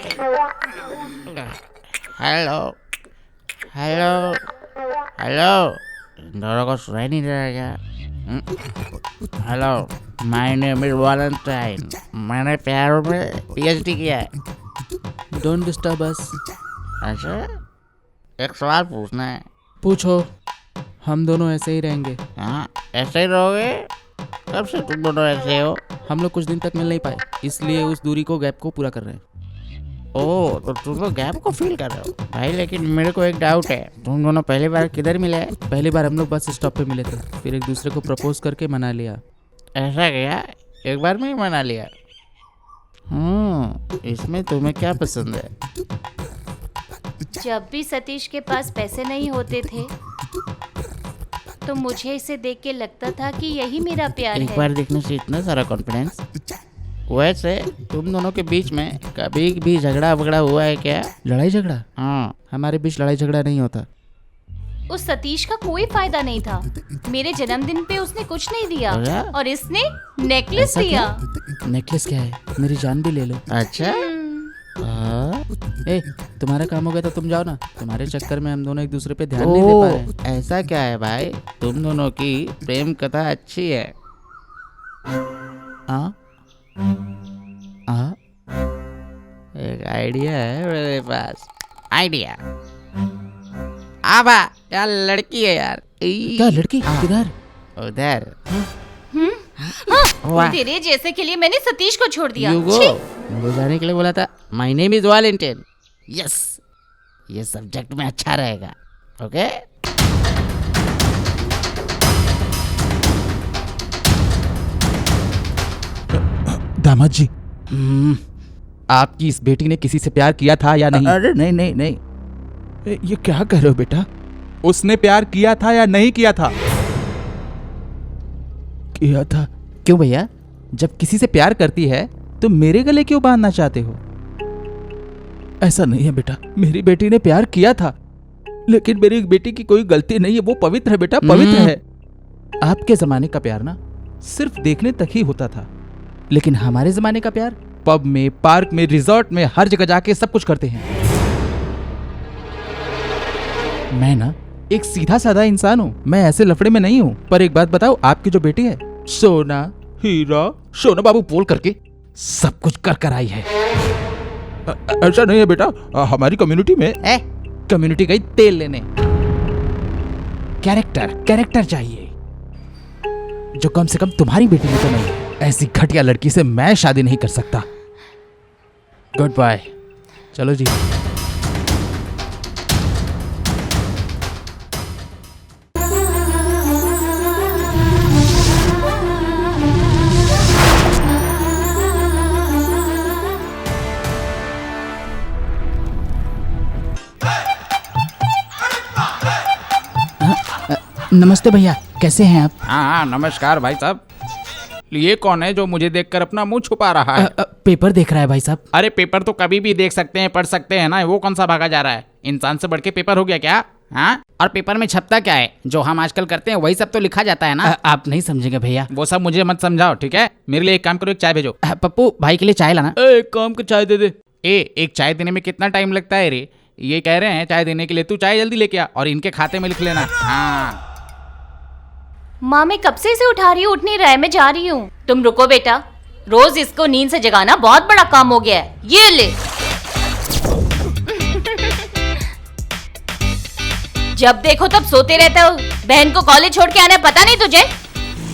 Hello hello hello, दोनों को सुनाई नहीं दे रहा क्या? Hello, my name is Valentine. मैंने प्यार में पीएचडी किया है। Don't disturb us. अच्छा, एक सवाल पूछना है। पूछो। हम दोनों ऐसे ही रहेंगे। हाँ, ऐसे ही रहोगे? कब से तुम दोनों ऐसे हो? हम लोग कुछ दिन तक मिल नहीं पाए, इसलिए उस दूरी को, गैप को पूरा कर रहे हैं। ओह, तो तुम लोग गैप को फील कर रहे हो भाई। लेकिन मेरे को एक डाउट है, तुम दोनों पहली बार किधर मिले? पहली बार हम लोग बस स्टॉप पे मिले थे, फिर एक दूसरे को प्रपोज करके मना लिया। ऐसा क्या? एक बार में ही मना लिया? इसमें तुम्हें क्या पसंद है? जब भी सतीश के पास पैसे नहीं होते थे तो मुझे इसे देख के लगता था कि यही मेरा प्यार एक है। बार देखने से इतना सारा कॉन्फिडेंस? वैसे तुम दोनों के बीच में कभी भी झगड़ा वगड़ा हुआ है क्या? लड़ाई झगड़ा? हाँ। हमारे बीच लड़ाई झगड़ा नहीं होता। उस सतीश का कोई फायदा नहीं था। मेरे जन्मदिन पे उसने कुछ नहीं दिया अरे? और इसने नेकलेस ऐसा दिया। नेकलेस क्या है? मेरी जान भी ले लो। अच्छा। ए, तुम्हारा काम हो गया तो तुम जाओ ना। तुम्हारे चक्कर में हम दोनों एक दूसरे पे ध्यान नहीं दे पा रहे हैं। ऐसा क्या है भाई, तुम दोनों की प्रेम कथा अच्छी है। हाँ हाँ, एक आइडिया है मेरे पास। आइडिया? आबा यार, लड़की है यार। क्या लड़की? किधर? उधर। तेरे जैसे के लिए मैंने सतीश को छोड़ दिया। You go. छी! मुझे जाने के लिए बोला था। My name is Valentine. Yes, ये सब्जेक्ट में अच्छा रहेगा। ओके। दामाद जी, आपकी इस बेटी ने किसी से प्यार किया था या नहीं? अरे नहीं नहीं नहीं। ये क्या कर रहे हो बेटा? उसने प्यार किया था या नहीं किया था? किया था। क्यों भैया? जब किसी से प्यार करती है तो मेरे गले क्यों बांधना चाहते हो? ऐसा नहीं है बेटा, मेरी बेटी ने प्यार किया था, लेकिन मेरी बेटी की कोई गलती नहीं है। वो पवित्र है बेटा, पवित्र है। आपके जमाने का प्यार ना सिर्फ देखने तक ही होता था, लेकिन हमारे जमाने का प्यार पब में, पार्क में, रिजॉर्ट में, हर जगह जाके सब कुछ करते हैं। मैं ना एक सीधा साधा इंसान हूँ, मैं ऐसे लफड़े में नहीं हूँ। पर एक बात बताओ, आपकी जो बेटी है सोना हीरा सोना बाबू बोल करके सब कुछ कर कर आई है। ऐसा नहीं है बेटा, हमारी कम्युनिटी में कम्युनिटी गई तेल लेने। कैरेक्टर चाहिए, जो कम से कम तुम्हारी बेटी में तो नहीं है। ऐसी घटिया लड़की से मैं शादी नहीं कर सकता। Good bye. चलो जी। नमस्ते भैया, कैसे हैं आप? हाँ, नमस्कार भाई साहब। ये कौन है जो मुझे देखकर अपना मुंह छुपा रहा है? पेपर देख रहा है भाई साहब। अरे पेपर तो कभी भी देख सकते हैं, पढ़ सकते हैं ना। वो कौन सा भागा जा रहा है? इंसान से बढ़ के पेपर हो गया क्या? हाँ, और पेपर में छपता क्या है? जो हम आजकल करते हैं वही सब तो लिखा जाता है ना। आप नहीं समझेंगे भैया। वो सब मुझे मत समझाओ, ठीक है? मेरे लिए एक काम करो, एक चाय भेजो। पप्पू भाई के लिए चाय लाना। एक काम का चाय दे दे। एक चाय देने में कितना टाइम लगता है रे? ये कह रहे हैं चाय देने के लिए, तू चाय जल्दी लेके आ और इनके खाते में लिख लेना। हाँ। माँ, मैं कब से इसे उठा रही हूँ, उठ नहीं रहा है। मैं जा रही हूँ। तुम रुको बेटा, रोज इसको नींद से जगाना बहुत बड़ा काम हो गया है। ये ले। जब देखो तब सोते रहते हो। बहन को कॉलेज छोड़ के आना है, पता नहीं तुझे?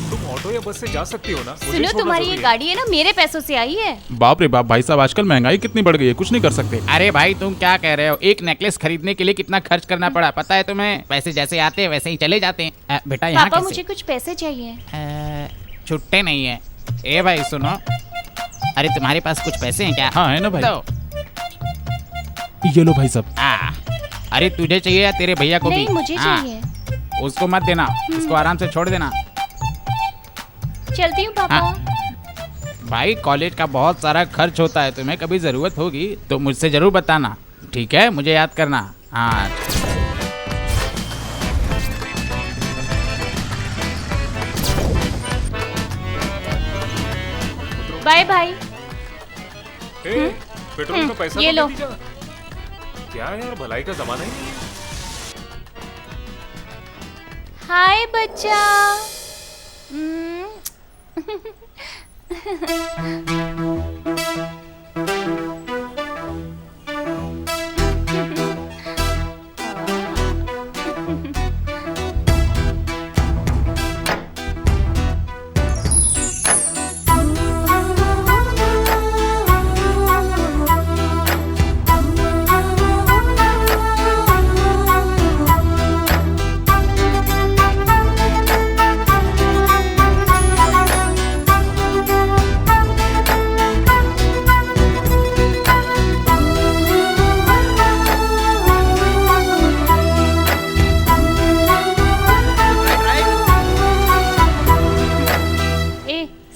तुम ऑटो या बस से जा सकती हो ना। मुझे सुनो, छोड़ना तुम्हारी ये जरूरी है। गाड़ी है ना, मेरे पैसों से आई है। बाप रे बाप भाई साहब, आजकल महंगाई कितनी बढ़ गई है, कुछ नहीं कर सकते। अरे भाई तुम क्या कह रहे हो? एक नेकलेस खरीदने के लिए कितना खर्च करना पड़ा पता है तुम्हें? पैसे जैसे आते हैं वैसे ही चले जाते हैं। बेटा यहाँ पापा, कैसे? मुझे कुछ पैसे चाहिए। छुट्टे नहीं है। ए भाई सुनो, अरे तुम्हारे पास कुछ पैसे हैं क्या? हाँ है ना भाई। दो। ये लो भाई साहब। अरे तुझे चाहिए या तेरे भैया को भी? नहीं, मुझे हाँ, चाहिए। उसको मत देना, उसको आराम से छोड़ देना। चलती हूँ पापा। भाई कॉलेज का बहुत सारा खर्च होता है, तुम्हें कभी जरूरत होगी तो मुझसे जरूर बताना, ठीक है? मुझे याद करना। हाँ। Bye bye. पेट्रोल का पैसा ये तो लो। दे दीजा। क्या यार, भलाई का जमाना ही नहीं है। हाय बच्चा।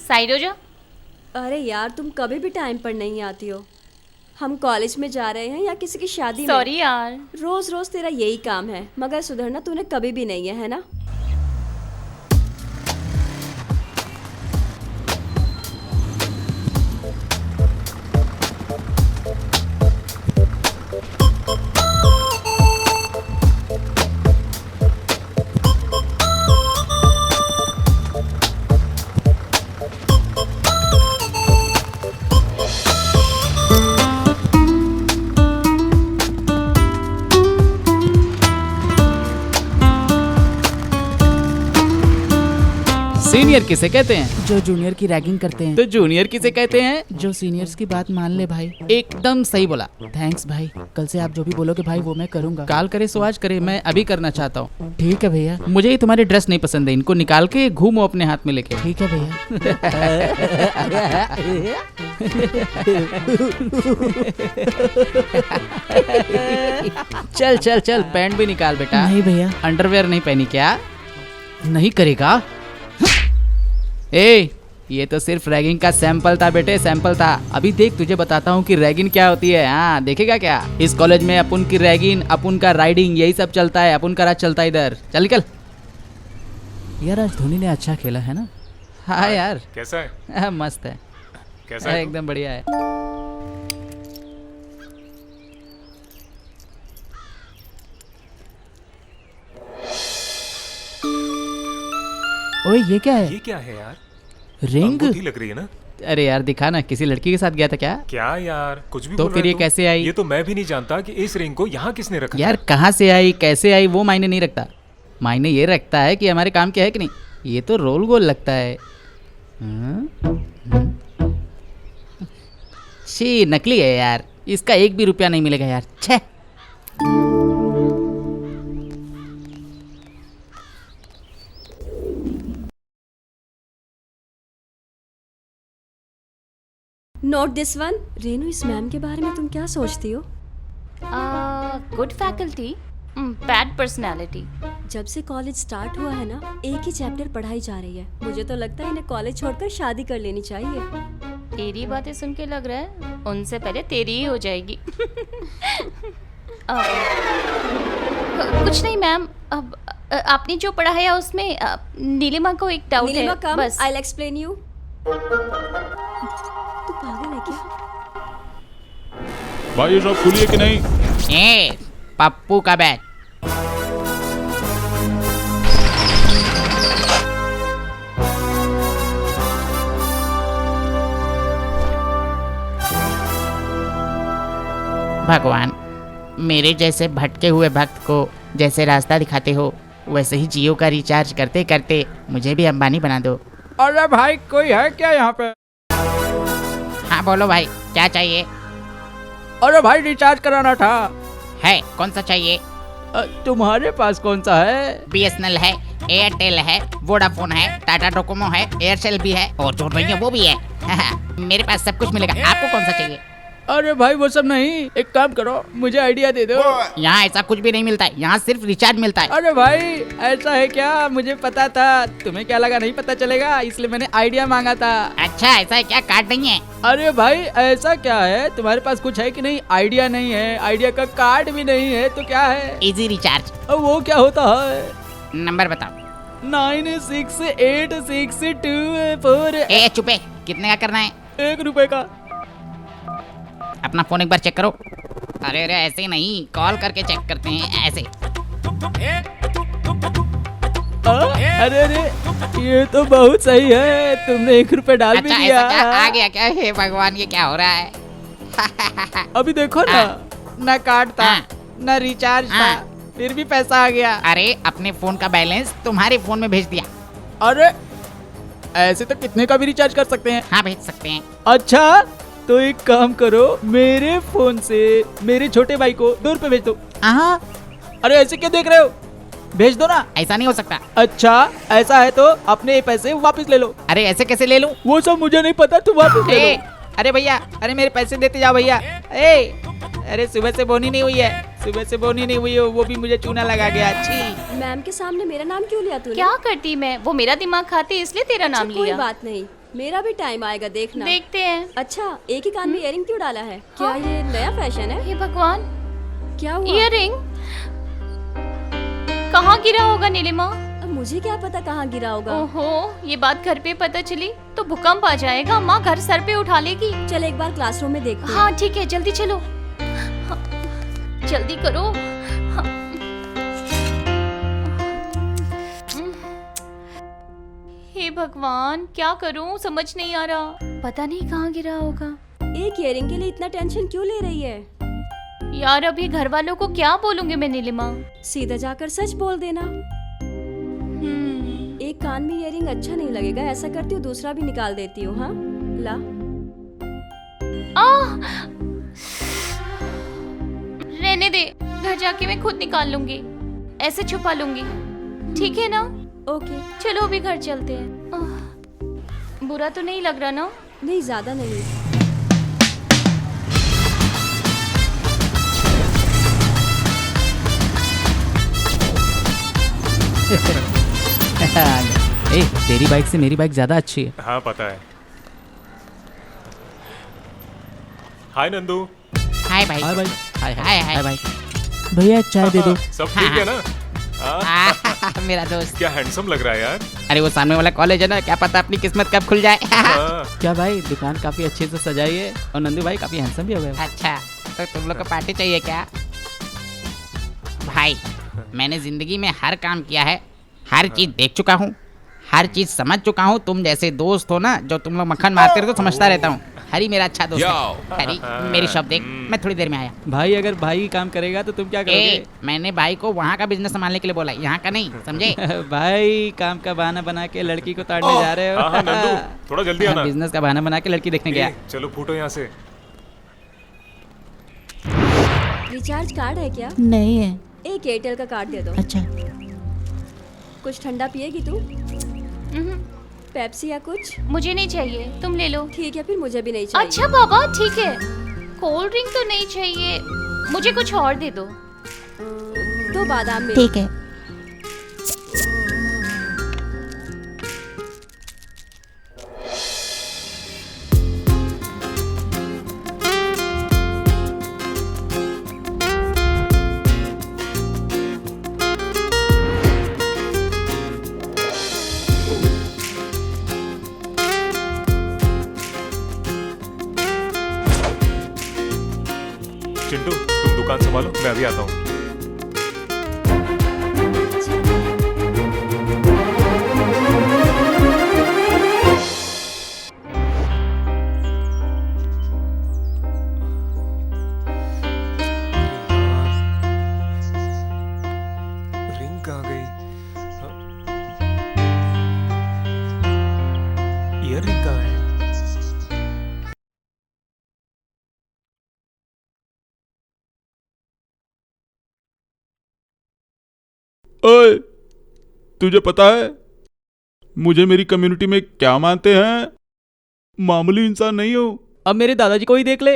साइड हो जा। अरे यार, तुम कभी भी टाइम पर नहीं आती हो। हम कॉलेज में जा रहे हैं या किसी की शादी में। सॉरी यार। रोज रोज तेरा यही काम है, मगर सुधरना तूने कभी भी नहीं है ना? सीनियर किसे कहते हैं? जो जूनियर की रैगिंग करते हैं। तो जूनियर किसे कहते हैं? जो सीनियर्स की बात मान ले भाई। एकदम सही बोला। थैंक्स भाई, कल से आप जो भी बोलोगे भाई वो मैं करूंगा। काल करे सो आज करे, मैं अभी करना चाहता हूँ। ठीक है भैया। मुझे ये तुम्हारी ड्रेस नहीं पसंद है, इनको निकाल के घूमो अपने हाथ में लेके। ठीक है भैया। चल चल चल, पैंट भी निकाल बेटा। नहीं भैया। अंडरवेयर नहीं पहनी क्या? नहीं करेगा? ए, ये तो सिर्फ रैगिंग का सैंपल था बेटे, सैंपल था। अभी देख तुझे बताता हूँ कि रैगिंग क्या होती है। हाँ, देखेगा क्या? इस कॉलेज में अपन की रैगिंग, अपन का राइडिंग, यही सब चलता है। अपन का राज चलता है इधर। चल निकल। यार आज धोनी ने अच्छा खेला है ना? हाँ यार, कैसा है? मस्त है। कैसा है तू? एकदम बढ़िया है। ओए ये क्या है? ये क्या है यार? रिंग? अंगूठी लग रही है ना? अरे यार दिखा ना, किसी लड़की के साथ गया था क्या? क्या यार, कुछ भी तो बोल फिर रहे ये तुम? कैसे आई? ये तो मैं भी नहीं जानता कि इस रिंग को यहाँ किसने रखा। यार कहाँ से आई, कैसे आई, वो मायने नहीं रखता। मायने ये रखता है कि हमारे काम क्या है कि नहीं। ये तो रोल गोल लगता है। छी, नकली है यार। इसका 1 भी रुपया नहीं मिलेगा यार। छे। Note this one. रेनू, इस मैम के बारे में तुम क्या सोचती हो? Good faculty, bad personality. जब से कॉलेज स्टार्ट हुआ है ना, एक ही चैप्टर पढ़ाई जा रही है। मुझे तो लगता है इन्हें कॉलेज छोड़कर शादी कर लेनी चाहिए। तेरी बातें सुन के लग रहा है उनसे पहले तेरी ही हो जाएगी। कुछ नहीं मैम, अब आपने जो पढ़ा है उसमें नीलिमा को एक डाउट नीलिमा, है कम, बस। I will explain you. तू पागल है क्या? भाई ये शॉप खुली है कि नहीं? ए, पप्पू का बैच। भगवान, मेरे जैसे भटके हुए भक्त को जैसे रास्ता दिखाते हो, वैसे ही जियो का रिचार्ज करते करते मुझे भी अंबानी बना दो। अरे भाई, कोई है क्या यहाँ पे? हाँ बोलो भाई, क्या चाहिए? अरे भाई, रिचार्ज कराना था। है, कौन सा चाहिए? तुम्हारे पास कौन सा है? BSNL है, एयरटेल है, वोडाफोन है, टाटा डोकोमो है, एयरसेल भी है और जो नहीं है वो भी है। मेरे पास सब कुछ मिलेगा। आपको कौन सा चाहिए? अरे भाई वो सब नहीं, एक काम करो, मुझे आइडिया दे दो। यहाँ ऐसा कुछ भी नहीं मिलता है, यहाँ सिर्फ रिचार्ज मिलता है। अरे भाई ऐसा है क्या? मुझे पता था। तुम्हें क्या लगा नहीं पता चलेगा, इसलिए मैंने आइडिया मांगा था। अच्छा ऐसा है क्या? कार्ड नहीं है? अरे भाई ऐसा क्या है, तुम्हारे पास कुछ है कि नहीं? आइडिया नहीं है, आइडिया का कार्ड भी नहीं है, तो क्या है? Easy recharge. वो क्या होता है? नंबर बताओ। 968624। ए चुपे, कितने का करना है? 1 रुपए का। अपना फोन एक बार चेक करो। अरे अरे ऐसे नहीं, कॉल करके चेक करते हैं ऐसे। अरे अरे ये तो बहुत सही है, तुमने 1 रुपए डाल भी अच्छा दिया। ऐसा क्या आ गया क्या? हे भगवान, ये क्या हो रहा है? अभी देखो ना, ना कार्ड था हाँ। ना रिचार्ज था, हाँ। फिर भी पैसा आ गया। अरे अपने फोन का बैलेंस तुम्हारे फोन में भेज दिया। अरे ऐसे तो कितने का भी रिचार्ज कर सकते हैं। हाँ भेज सकते हैं। अच्छा तो एक काम करो, मेरे फोन से मेरे छोटे भाई को 2 रुपए भेज दो। हाँ अरे ऐसे क्या देख रहे हो, भेज दो ना। ऐसा नहीं हो सकता। अच्छा ऐसा है तो अपने ये पैसे वापस ले लो। अरे ऐसे कैसे ले लूं? वो सब मुझे नहीं पता, तुम वापस ले ए, लो। अरे भैया, अरे मेरे पैसे देते जाओ भैया। ए, अरे सुबह से बोनी नहीं हुई है, सुबह से बोनी नहीं हुई है, वो भी मुझे चूना लगा गया। अच्छी मैम के सामने मेरा नाम क्यों लिया तूने? क्या करती मैं? वो मेरा दिमाग खाती इसलिए तेरा अच्छा, नाम कोई लिया। बात नहीं, मेरा भी टाइम आएगा, देखना। देखते हैं। अच्छा एक ही कान में इयरिंग क्यों डाला है? क्या ये नया फैशन है? हे भगवान, क्या हुआ? इयरिंग कहाँ गिरा होगा नीलिमा? अब मुझे क्या पता कहाँ गिरा होगा। ओहो, ये बात घर पे पता चली तो भूकंप आ जाएगा। माँ घर सर पे उठा लेगी। चल एक बार क्लासरूम में देखते हैं। हाँ ठीक है, जल्दी चलो। हाँ, जल्दी करो। हाँ। हे भगवान, क्या करूं समझ नहीं आ रहा। पता नहीं कहाँ गिरा होगा। एक इयरिंग के लिए इतना टेंशन क्यों ले रही है? यार अभी घर वालों को क्या बोलूंगी मैं नीलिमा? सीधा जाकर सच बोल देना। एक कान में इयरिंग अच्छा नहीं लगेगा, ऐसा करती हूँ दूसरा भी निकाल देती हूँ। हाँ ला। रहने दे, घर जाके मैं खुद निकाल लूंगी, ऐसे छुपा लूंगी। ठीक है ना? ओके। चलो अभी घर चलते हैं। बुरा तो नहीं लग रहा ना? नहीं ज्यादा नहीं। ए, तेरी बाइक से मेरी बाइक ज्यादा अच्छी है। हाँ पता है। हाय नंदू। हाय भाई। हाय भाई। हाय हाय हाय भाई। भैया चाय दे दो। सब ठीक है ना? हाँ, मेरा दोस्त। क्या हैंडसम लग रहा है यार। अरे वो सामने वाला कॉलेज है ना, क्या पता अपनी किस्मत कब खुल जाए। हाँ, क्या भाई, दुकान काफी अच्छे से सजाई है और नंदू भाई काफी हैंडसम भी हो गए। अच्छा, तो तुम लोग को पार्टी चाहिए क्या? भाई मैंने जिंदगी में हर काम किया है, हर चीज देख चुका हूँ, हर चीज समझ चुका हूँ। तुम जैसे दोस्त हो ना, जो तुम लोग मक्खन मारते रहो, तो समझता रहता हूँ। हरी मेरा अच्छा दोस्त है। हरी मेरी शॉप देख, मैं थोड़ी देर में आया। भाई अगर भाई काम करेगा तो तुम क्या करोगे? मैंने भाई को वहाँ का बिजनेस संभालने के लिए बोला, यहाँ का नहीं, समझे? भाई काम का बहाना बना के लड़की को ताड़ने जा रहे हाँ, हाँ, नंदू हो। थोड़ा जल्दी आना। बिजनेस का बहाना बना के लड़की देखने गया। चलो फूटो यहाँ से। रिचार्ज कार्ड है क्या? नहीं है। एक एयरटेल का कार्ड दे दो। अच्छा। कुछ ठंडा पिएगी तू? पेप्सी या कुछ? मुझे नहीं चाहिए, तुम ले लो। ठीक है फिर, मुझे भी नहीं चाहिए। अच्छा बाबा ठीक है, कोल्ड ड्रिंक तो नहीं चाहिए, मुझे कुछ और दे दो। 2 बादाम मिल्क। ठीक है। चिंटू तुम दुकान संभालो, मैं अभी आता हूँ। रिंग कहाँ गई? ईयर रिंग कहाँ है? ओए, तुझे पता है मुझे मेरी कम्युनिटी में क्या मानते हैं? मामूली इंसान नहीं हो। अब मेरे दादाजी को ही देख ले,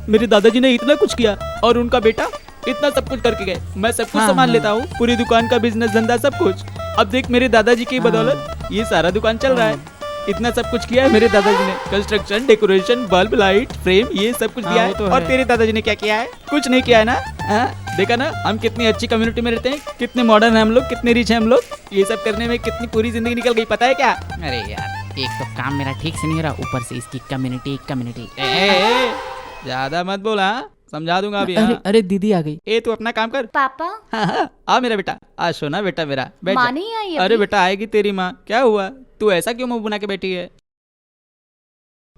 मेरे दादाजी ने इतना कुछ किया और उनका बेटा इतना सब कुछ करके गए। मैं सब कुछ संभाल लेता हूँ, पूरी दुकान का बिजनेस धंधा सब कुछ। अब देख मेरे दादाजी की बदौलत ये सारा दुकान चल रहा है। इतना सब कुछ किया है मेरे दादाजी ने, construction, decoration, bulb, light, frame, ये सब कुछ दिया है। और तेरे दादाजी ने क्या किया है? कुछ नहीं किया है ना। देखा ना हम कितनी अच्छी कम्युनिटी में रहते हैं, कितने मॉडर्न है हम लोग, कितने रिच है हम लोग। ये सब करने में कितनी पूरी जिंदगी निकल गई, पता है क्या? अरे यार, एक तो काम मेरा ठीक से नहीं हो रहा, ऊपर से इसकी कम्युनिटी। ज्यादा मत बोल, हाँ समझा दूंगा अभी। अरे हाँ। अरे दीदी आ गई। ए तू अपना काम कर। पापा हाँ हाँ आ मेरा बेटा, आ सोना बेटा मेरा, बैठ माँ जा। नहीं आई अरे अभी? बेटा आएगी तेरी माँ। क्या हुआ, तू ऐसा क्यों मुंह बना के बैठी है?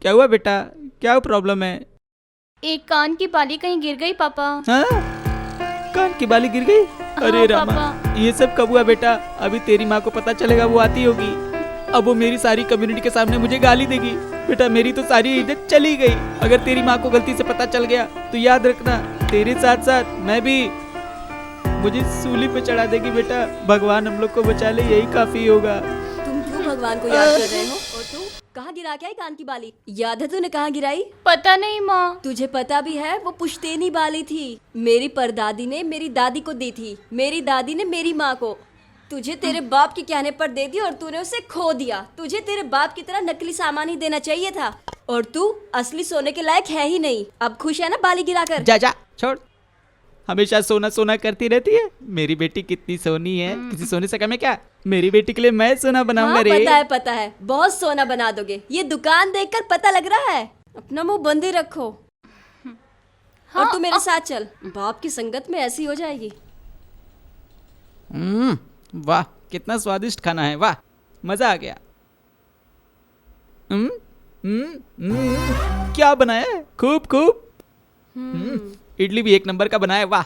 क्या हुआ बेटा, क्या प्रॉब्लम है? एक कान की बाली कहीं गिर गई पापा। हाँ? कान की बाली गिर गई? अरे हाँ, रामा, पापा। ये सब कब हुआ बेटा? अभी तेरी माँ को पता चलेगा, वो आती होगी, अब वो मेरी सारी कम्युनिटी के सामने मुझे गाली देगी। बेटा मेरी तो सारी इज्जत चली गई। अगर तेरी माँ को गलती से पता चल गया तो याद रखना, तेरे साथ साथ मैं भी, मुझे सूली पे चढ़ा देगी बेटा। भगवान हम लोग को बचा ले, यही काफी होगा। तुम क्यों भगवान को याद कर रहे हो? और तू कहाँ गिरा क्या है कान की बाली? याद है तूने कहाँ गिराई? पता नहीं माँ। तुझे पता भी है, वो पुश्तैनी बाली थी। मेरी परदादी ने मेरी दादी को दी थी, मेरी दादी ने मेरी माँ को। तुझे तेरे बाप के कहने पर दे दी और तूने उसे खो दिया। तुझे तेरे बाप की तरह नकली सामान ही देना चाहिए था, और तू असली सोने के लायक है ही नहीं। अब खुश है ना बाली गिराकर? जा जा छोड़, हमेशा सोना सोना करती रहती है। मेरी बेटी कितनी सोनी है, किसी सोने से कम है क्या? मेरी बेटी के लिए मैं सोना बनाऊंगा हाँ, रे। पता है बहुत सोना बना दोगे, ये दुकान देखकर पता लग रहा है। अपना मुंह बंद ही रखो। और तू मेरे साथ चल, बाप की संगत में ऐसी हो जाएगी। वाह कितना स्वादिष्ट खाना है, वाह मजा आ गया। क्या बनाया है, खूब खूब। इडली भी एक नंबर का बनाया है, वाह।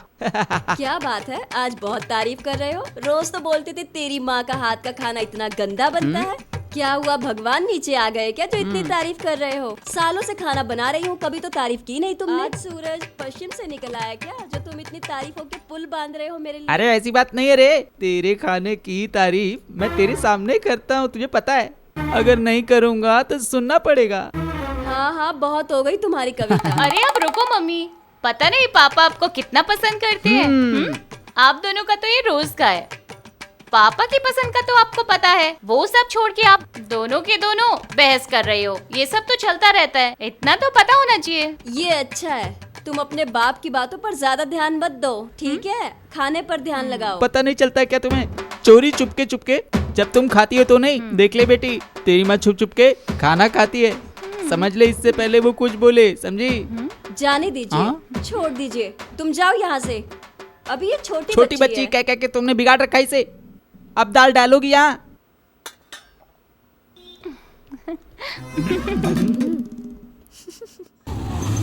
क्या बात है, आज बहुत तारीफ कर रहे हो। रोज तो बोलते थे तेरी माँ का हाथ का खाना इतना गंदा बनता है। क्या हुआ, भगवान नीचे आ गए क्या जो इतनी तारीफ कर रहे हो? सालों से खाना बना रही हूँ, कभी तो तारीफ की नहीं तुमने। आज सूरज पश्चिम से निकल आया क्या जो तुम इतनी तारीफों के पुल बांध रहे हो मेरे लिए? अरे ऐसी बात नहीं है रे, तेरे खाने की तारीफ मैं तेरे सामने करता हूँ, तुझे पता है। अगर नहीं करूँगा तो सुनना पड़ेगा। हाँ हाँ, बहुत हो गई तुम्हारी कविता। अरे अब रुको मम्मी, पता नहीं पापा आपको कितना पसंद करते हैं। आप दोनों का तो ये रोज का है, पापा की पसंद का तो आपको पता है। वो सब छोड़ के आप दोनों के दोनों बहस कर रहे हो, ये सब तो चलता रहता है, इतना तो पता होना चाहिए। ये अच्छा है, तुम अपने बाप की बातों पर ज्यादा ध्यान मत दो, ठीक है? खाने पर ध्यान लगाओ। पता नहीं चलता क्या तुम्हें? चोरी चुपके चुपके जब तुम खाती हो तो नहीं। देख ले बेटी, तेरी माँ छुप छुप के खाना खाती है, समझ ले, इससे पहले वो कुछ बोले, समझी? जाने दीजिए, छोड़ दीजिए, तुम जाओ यहाँ से। अभी ये छोटी बच्ची है। कह कह के तुमने बिगाड़ रखा इसे। अब दाल डालोगी यहाँ?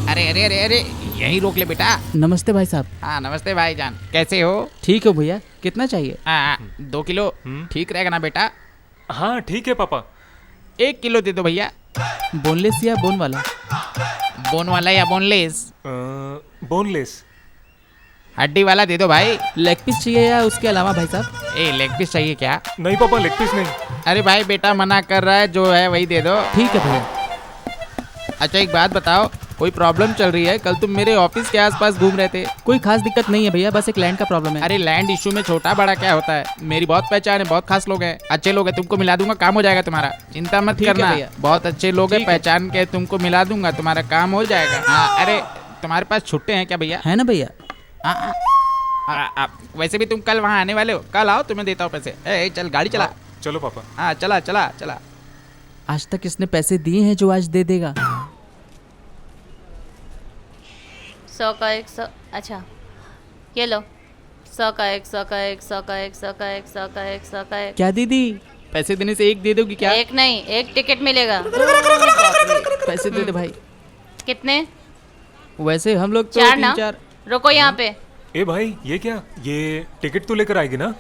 अरे अरे अरे अरे, यहीं रोक ले बेटा। नमस्ते भाई साहब। हाँ नमस्ते भाईजान, कैसे हो? ठीक हो भैया, कितना चाहिए? 2 किलो ठीक रहेगा ना बेटा? हाँ ठीक है पापा। 1 किलो दे दो भैया। बोनलेस या बोन वाला? बोन वाला या बोनलेस? बोनलेस। हड्डी वाला दे दो भाई। लेग पीस चाहिए या उसके अलावा भाई साहब? ए लेग पीस चाहिए क्या? नहीं पापा, लेग पीस नहीं। अरे भाई बेटा मना कर रहा है, जो है वही दे दो। ठीक है भैया। अच्छा एक बात बताओ, कोई प्रॉब्लम चल रही है? कल तुम मेरे ऑफिस के आसपास घूम रहे थे। कोई खास दिक्कत नहीं है भैया, बस एक लैंड का प्रॉब्लम है। अरे लैंड इशू में छोटा बड़ा क्या होता है? मेरी बहुत पहचान है, बहुत खास लोग हैं, अच्छे लोग हैं, तुमको मिला दूंगा, काम हो जाएगा तुम्हारा, चिंता मत ठीक है करना। भैया। बहुत अच्छे लोग हैं, ठीक है। पहचान के, तुमको मिला दूंगा, तुम्हारा काम हो जाएगा। हाँ अरे तुम्हारे पास छुट्टे हैं क्या भैया? है ना भैया? वैसे भी तुम कल वहाँ आने वाले हो, कल आओ, तुम्हें देता हूँ पैसे। ए चल गाड़ी चला। चलो पापा। हाँ चला चला चला। आज तक इसने पैसे दिए हैं जो आज दे देगा। 100 का 100, अच्छा ये लो। 100 का 1, 100 का 1, 100 का 1, 100 का 1, 100 का 1, 100 का 1। क्या दीदी? पैसे देने से एक दे दोगी क्या? एक नहीं, एक टिकट मिलेगा। पैसे दे दे भाई। कितने? वैसे हम लोग तो 4 ना? 3-4 रुको यहाँ पे। ए भाई ये क्या, ये टिकट तो लेकर आएगी ना?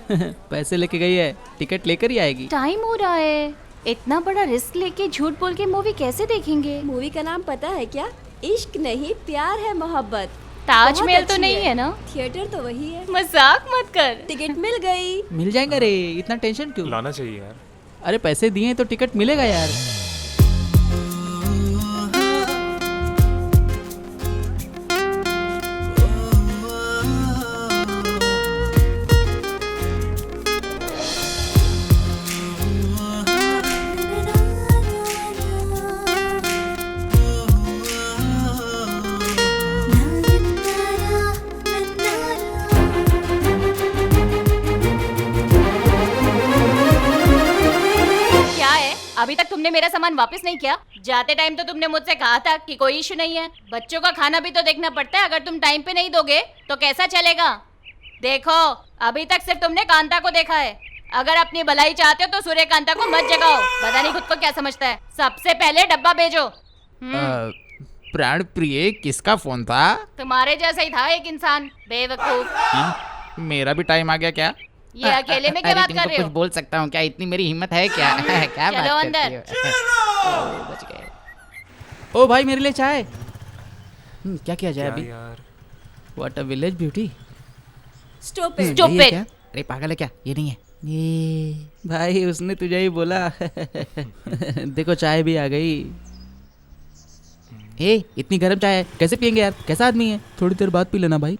पैसे लेके गई है, टिकट लेकर ही आएगी। टाइम हो रहा है, इतना बड़ा रिस्क लेके झूठ बोल के मूवी कैसे देखेंगे? मूवी का नाम पता है क्या? इश्क नहीं, प्यार है, मोहब्बत। ताजमहल बहुत तो अच्छी नहीं है ना? थिएटर तो वही है। मजाक मत कर। टिकट मिल गई। मिल जाएगा रे, इतना टेंशन क्यों? लाना चाहिए यार। अरे पैसे दिए तो टिकट मिलेगा यार। क्या है, अभी तक तुमने मेरा सामान वापस नहीं किया? जाते टाइम तो तुमने मुझसे कहा था कि कोई इशू नहीं है। बच्चों का खाना भी तो देखना पड़ता है, अगर तुम टाइम पे नहीं दोगे तो कैसा चलेगा? देखो, अभी तक सिर्फ तुमने कांता को देखा है। अगर अपनी भलाई चाहते हो तो सूर्यकांता को मत जगाओ। पता नहीं खुद को क्या समझता है। सबसे पहले डब्बा भेजो। प्राण प्रिय, किसका फोन था? तुम्हारे जैसा ही था एक इंसान, बेवकूफ। हाँ? मेरा भी टाइम आ गया क्या? ये अकेले में क्या अरे, बात तुमको कर रहे कुछ हो? बोल सकता हूँ क्या? इतनी मेरी हिम्मत है क्या? क्या चलो बात अंदर। करती हो? बच गए। ओ भाई मेरे लिए चाय। क्या किया जाए क्या अभी? यार, what a village beauty. Stop it. Stop it. क्या? अरे पागल है क्या? ये नहीं है। ये भाई उसने तुझे ही बोला। देखो चाय भी आ गई। ए इतनी गर्म चाय है, कैसे पियेंगे यार? कैसा आदमी है? थोड़ी देर बाद पी लेना भाई।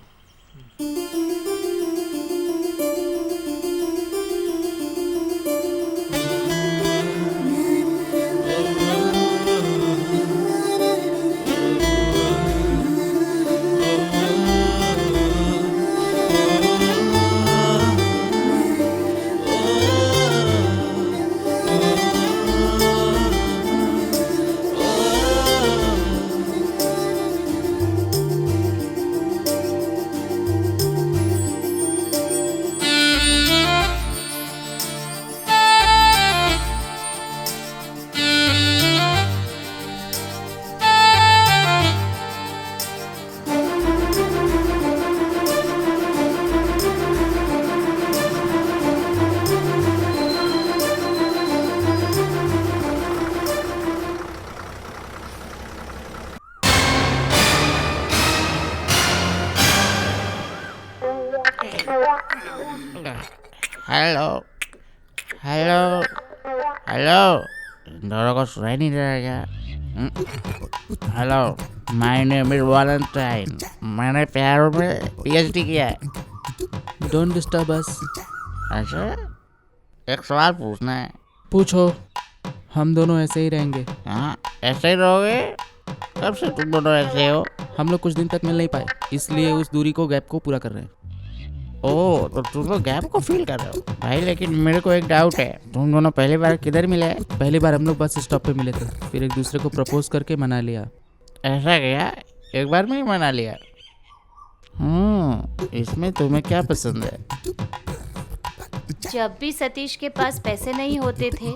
हेलो हेलो हेलो, इन दोनों को सुनाई नहीं दे रहा क्या? Hello, my name is Valentine. मैंने प्यार में पीएचडी किया है। Don't disturb us. अच्छा, एक सवाल पूछना है। पूछो। हम दोनों ऐसे ही रहेंगे। हाँ, ऐसे ही रहोगे? कब से तुम दोनों ऐसे हो? हम लोग कुछ दिन तक मिल नहीं पाए, इसलिए उस दूरी को गैप को पूरा कर रहे हैं। ओह, तो तुम लोग गैप को फील कर रहे हो भाई। लेकिन मेरे को एक डाउट है, तुम दोनों पहली बार किधर मिले? पहली बार हम लोग बस स्टॉप पे मिले थे, फिर एक दूसरे को प्रपोज करके मना लिया। ऐसा क्या? एक बार में ही मना लिया? इसमें तुम्हें क्या पसंद है? जब भी सतीश के पास पैसे नहीं होते थे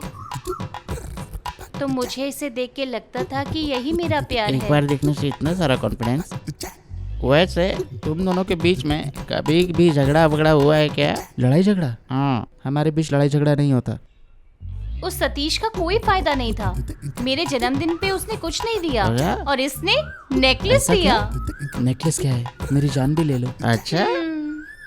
तो मुझे इसे देख के लगता था कि यही मेरा प्यार एक है। बार देखने से इतना सारा कॉन्फिडेंस? वैसे तुम दोनों के बीच में कभी भी झगड़ा वगड़ा हुआ है क्या? लड़ाई झगड़ा? हाँ। हमारे बीच लड़ाई झगड़ा नहीं होता। उस सतीश का कोई फायदा नहीं था। मेरे जन्मदिन पे उसने कुछ नहीं दिया अरे? और इसने नेकलेस ऐसा दिया। नेकलेस क्या है? मेरी जान भी ले लो। अच्छा।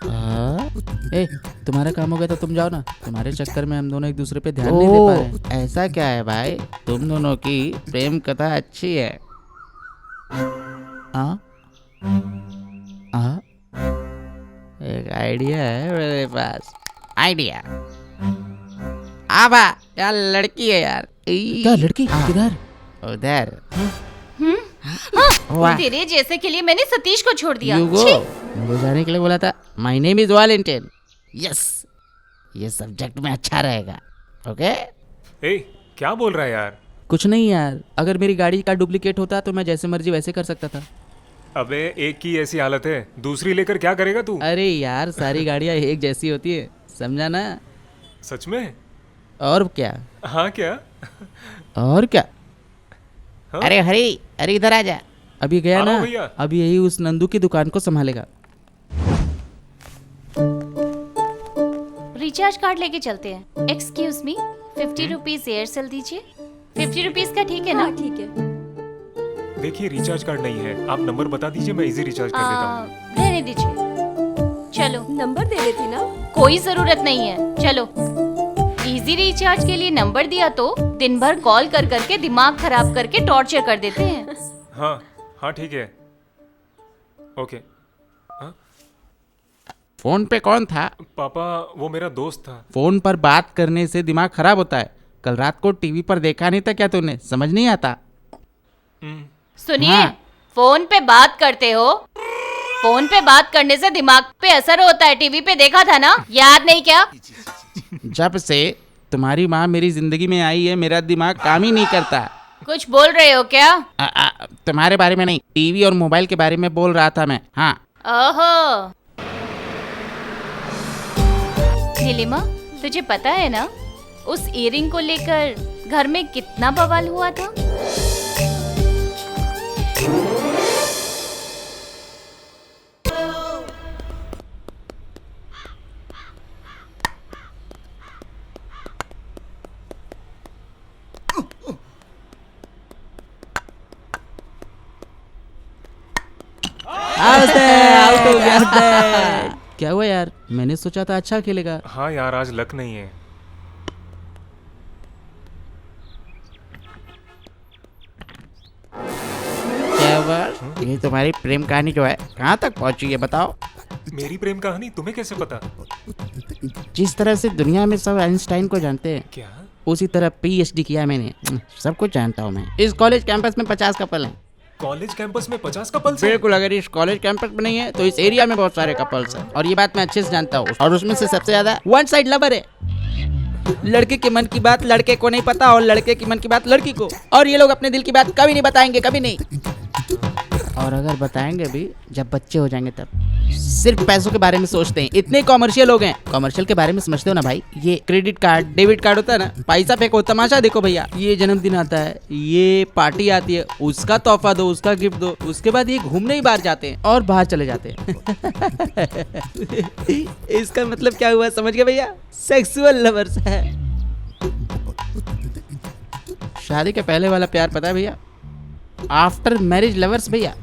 हाँ? ए तुम्हारा काम हो गया तो तुम जाओ ना। तुम्हारे चक्कर में हम दोनों एक दूसरे पे ध्यान नहीं दे पा रहे हैं। ओह, ऐसा क्या है भाई? तुम दोनों की प्रेम कथा अच्छी है। हाँ हाँ एक आइडिया है मेरे पास। आइडिया? आबा यार, लड़की है यार। क्या लड़की? किधर? उधर। हाँ, तेरे जैसे के लिए मैंने सतीश को छोड़ दिया। You go. छी! मुझे जाने के लिए बोला था। My name is Valentine. Yes, ये सब्जेक्ट में अच्छा रहेगा। ओके? ए, क्या बोल रहा है यार? कुछ नहीं यार, अगर मेरी गाड़ी का डुप्लीकेट होता तो मैं जैसे मर्जी वैसे कर सकता था। अबे, एक की ऐसी हालत है, दूसरी लेकर क्या करेगा तू? अरे यार सारी गाड़ियाँ एक जैसी होती है, समझा ना? सच में? और क्या? हाँ क्या? और क्या? हाँ? अरे हरी, अरे इधर आ जा। अभी गया आ रहा ना, हूँ भैया। अभी यही उस नंदू की दुकान को संभालेगा। रिचार्ज कार्ड लेके चलते हैं। एक्सक्यूज मी, 50 रुपीज एयरसेल दीजिए। 50 रुपीज का ठीक है ना? हाँ ठीक है। देखिए, रिचार्ज कार्ड नहीं है, आप नंबर बता दीजिए, मैं इजी रिचार्ज कर देता हूँ। रहने दीजिए। चलो, नंबर दे देती ना। कोई जरूरत नहीं है। चलो, इजी रिचार्ज के लिए नंबर दिया तो दिन भर कॉल कर करके दिमाग खराब करके टॉर्चर कर देते हैं। हाँ हाँ ठीक है, ओके। फोन पे कौन था? पापा, वो मेरा दोस्त था। फोन पर बात करने से दिमाग खराब होता है। कल रात को टीवी पर देखा नहीं था क्या तूने? समझ नहीं आता? सुनिए, हाँ। फोन पे बात करते हो? फोन पे बात करने से दिमाग पे असर होता है। टीवी पे देखा था ना, याद नहीं क्या? जब से तुम्हारी माँ मेरी जिंदगी में आई है, मेरा दिमाग काम ही नहीं करता। कुछ बोल रहे हो क्या? तुम्हारे बारे में नहीं, टीवी और मोबाइल के बारे में बोल रहा था मैं। हाँ। ओहो, नीलिमा, तुझे पता है ना उस इयरिंग को लेकर घर में कितना बवाल हुआ था? आउट हो गया। क्या हुआ यार, मैंने सोचा था अच्छा खेलेगा। हाँ यार, आज लक नहीं है। क्या हुआ? ये तुम्हारी प्रेम कहानी जो है कहाँ तक पहुँची है बताओ। मेरी प्रेम कहानी तुम्हें कैसे पता? जिस तरह से दुनिया में सब आइंस्टाइन को जानते हैं, क्या? उसी तरह PhD किया मैंने। सब कुछ जानता हूँ मैं। इस कॉलेज कैंपस में 50 कपल हैं। कॉलेज कैंपस में 50 कपल्स हैं? बिल्कुल, अगर इस कॉलेज कैंपस में नहीं है तो इस एरिया में बहुत सारे कपल्स हैं, और ये बात मैं अच्छे से जानता हूँ। और उसमें से सबसे ज्यादा वन साइड लवर है। लड़के के मन की बात लड़के को नहीं पता और लड़के की मन की बात लड़की को, और ये लोग अपने दिल की बात कभी नहीं बताएंगे, कभी नहीं। और अगर बताएंगे भी जब बच्चे हो जाएंगे तब। सिर्फ पैसों के बारे में सोचते हैं। इतने कॉमर्शियल हो गए। कमर्शियल के बारे में समझते हो ना भाई? ये क्रेडिट कार्ड, डेबिट कार्ड होता है ना, पैसा फेंको, तमाशा देखो भैया। ये जन्मदिन आता है, ये पार्टी आती है, उसका तोहफा दो, उसका गिफ्ट दो, उसके बाद ये घूमने ही बाहर जाते हैं और बाहर चले जाते हैं। इसका मतलब क्या हुआ, समझ गए भैया? सेक्सुअल लवर्स है। शादी के पहले वाला प्यार पता है भैया? आफ्टर मैरिज लवर्स भैया।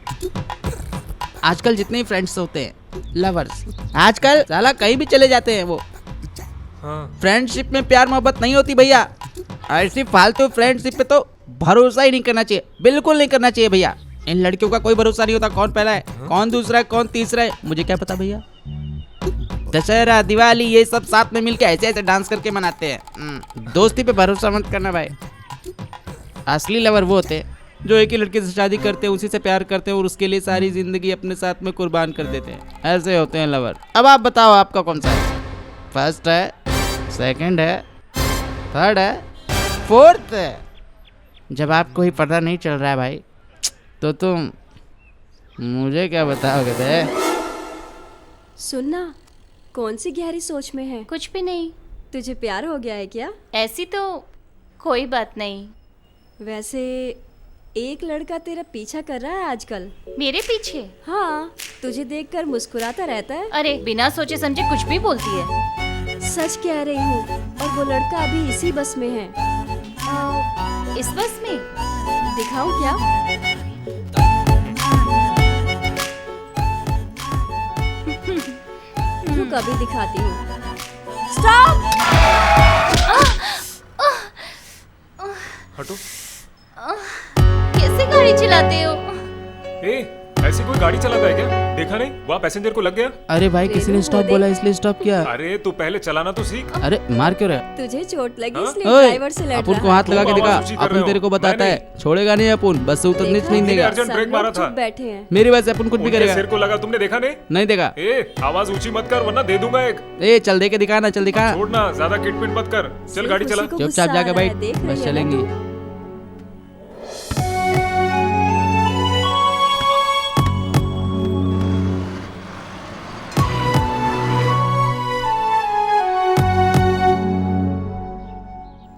आजकल जितने फ्रेंड्स होते हैं लवर्स, आजकल साला कहीं भी चले जाते हैं वो। हाँ। फ्रेंडशिप में प्यार मोहब्बत नहीं होती भैया। ऐसी फालतू फ्रेंडशिप पे तो भरोसा ही नहीं करना चाहिए, बिल्कुल नहीं करना चाहिए भैया। इन लड़कियों का कोई भरोसा नहीं होता, कौन पहला है, कौन दूसरा है, कौन तीसरा है, मुझे क्या पता भैया। दशहरा, दिवाली, ये सब साथ में मिलके ऐसे ऐसे डांस करके मनाते हैं। दोस्ती पे भरोसा मत करना भाई। असली लवर वो होते हैं जो एक ही लड़के से शादी करते हैं, उसी से प्यार करते हैं और उसके लिए सारी जिंदगी अपने साथ में कुर्बान कर देते हैं। ऐसे होते हैं लवर। अब आप बताओ आपका कौन सा है? फर्स्ट है, सेकंड है, थर्ड है, फोर्थ है? जब आपको ही पता नहीं चल रहा है भाई, तो तुम मुझे क्या बताओगे बे? सुनना, कौन सी गहरी सोच में है? कुछ भी नहीं। तुझे प्यार हो गया है क्या? ऐसी तो कोई बात नहीं। वैसे एक लड़का तेरा पीछा कर रहा है आजकल। मेरे पीछे? हाँ, तुझे देखकर मुस्कुराता रहता है। अरे बिना सोचे समझे कुछ भी बोलती है। सच कह रही हूँ। और वो लड़का अभी इसी बस में है। इस बस में? दिखाऊं क्या? रुक, अभी दिखाती हूँ। स्टॉप! हटो। कैसे गाड़ी चलाते हो? ए, ऐसी कोई गाड़ी चलाता है क्या? देखा नहीं, वहाँ पैसेंजर को लग गया। अरे भाई, किसी ने स्टॉप बोला इसलिए स्टॉप किया। अरे तू पहले चलाना तो सीख। अरे मार क्यों रहा? तुझे चोट लगी हाँ? इसलिए ड्राइवर से लड़ अपन को रहा हाथ लगा के तुम दिखा, आवाज ऊंची कर रहे अपन हो। तेरे को बताता मैं है, छोड़ेगा नहीं अपन, बस से उतरने देखा? नहीं देगा। अर्जेंट सब ब्रेक मारा लोग था। चुप बैठे हैं। मेरी वजह से अपन कुछ भी उनके करेगा। सिर को लगा, तुमने देखा नहीं? नहीं देखा। ए, आवाज ऊंची मत कर वरना दे दूंगा एक। ए चल दे के दिखा ना, चल दिखा। छोड़ना, ज्यादा किटपिट मत कर। चल सिर्फ गाड़ी उसी चला। को चुपचाप गुस्सा आ जाके रहा है, बैठ, देख रही बस है ना चलेंगे। तू?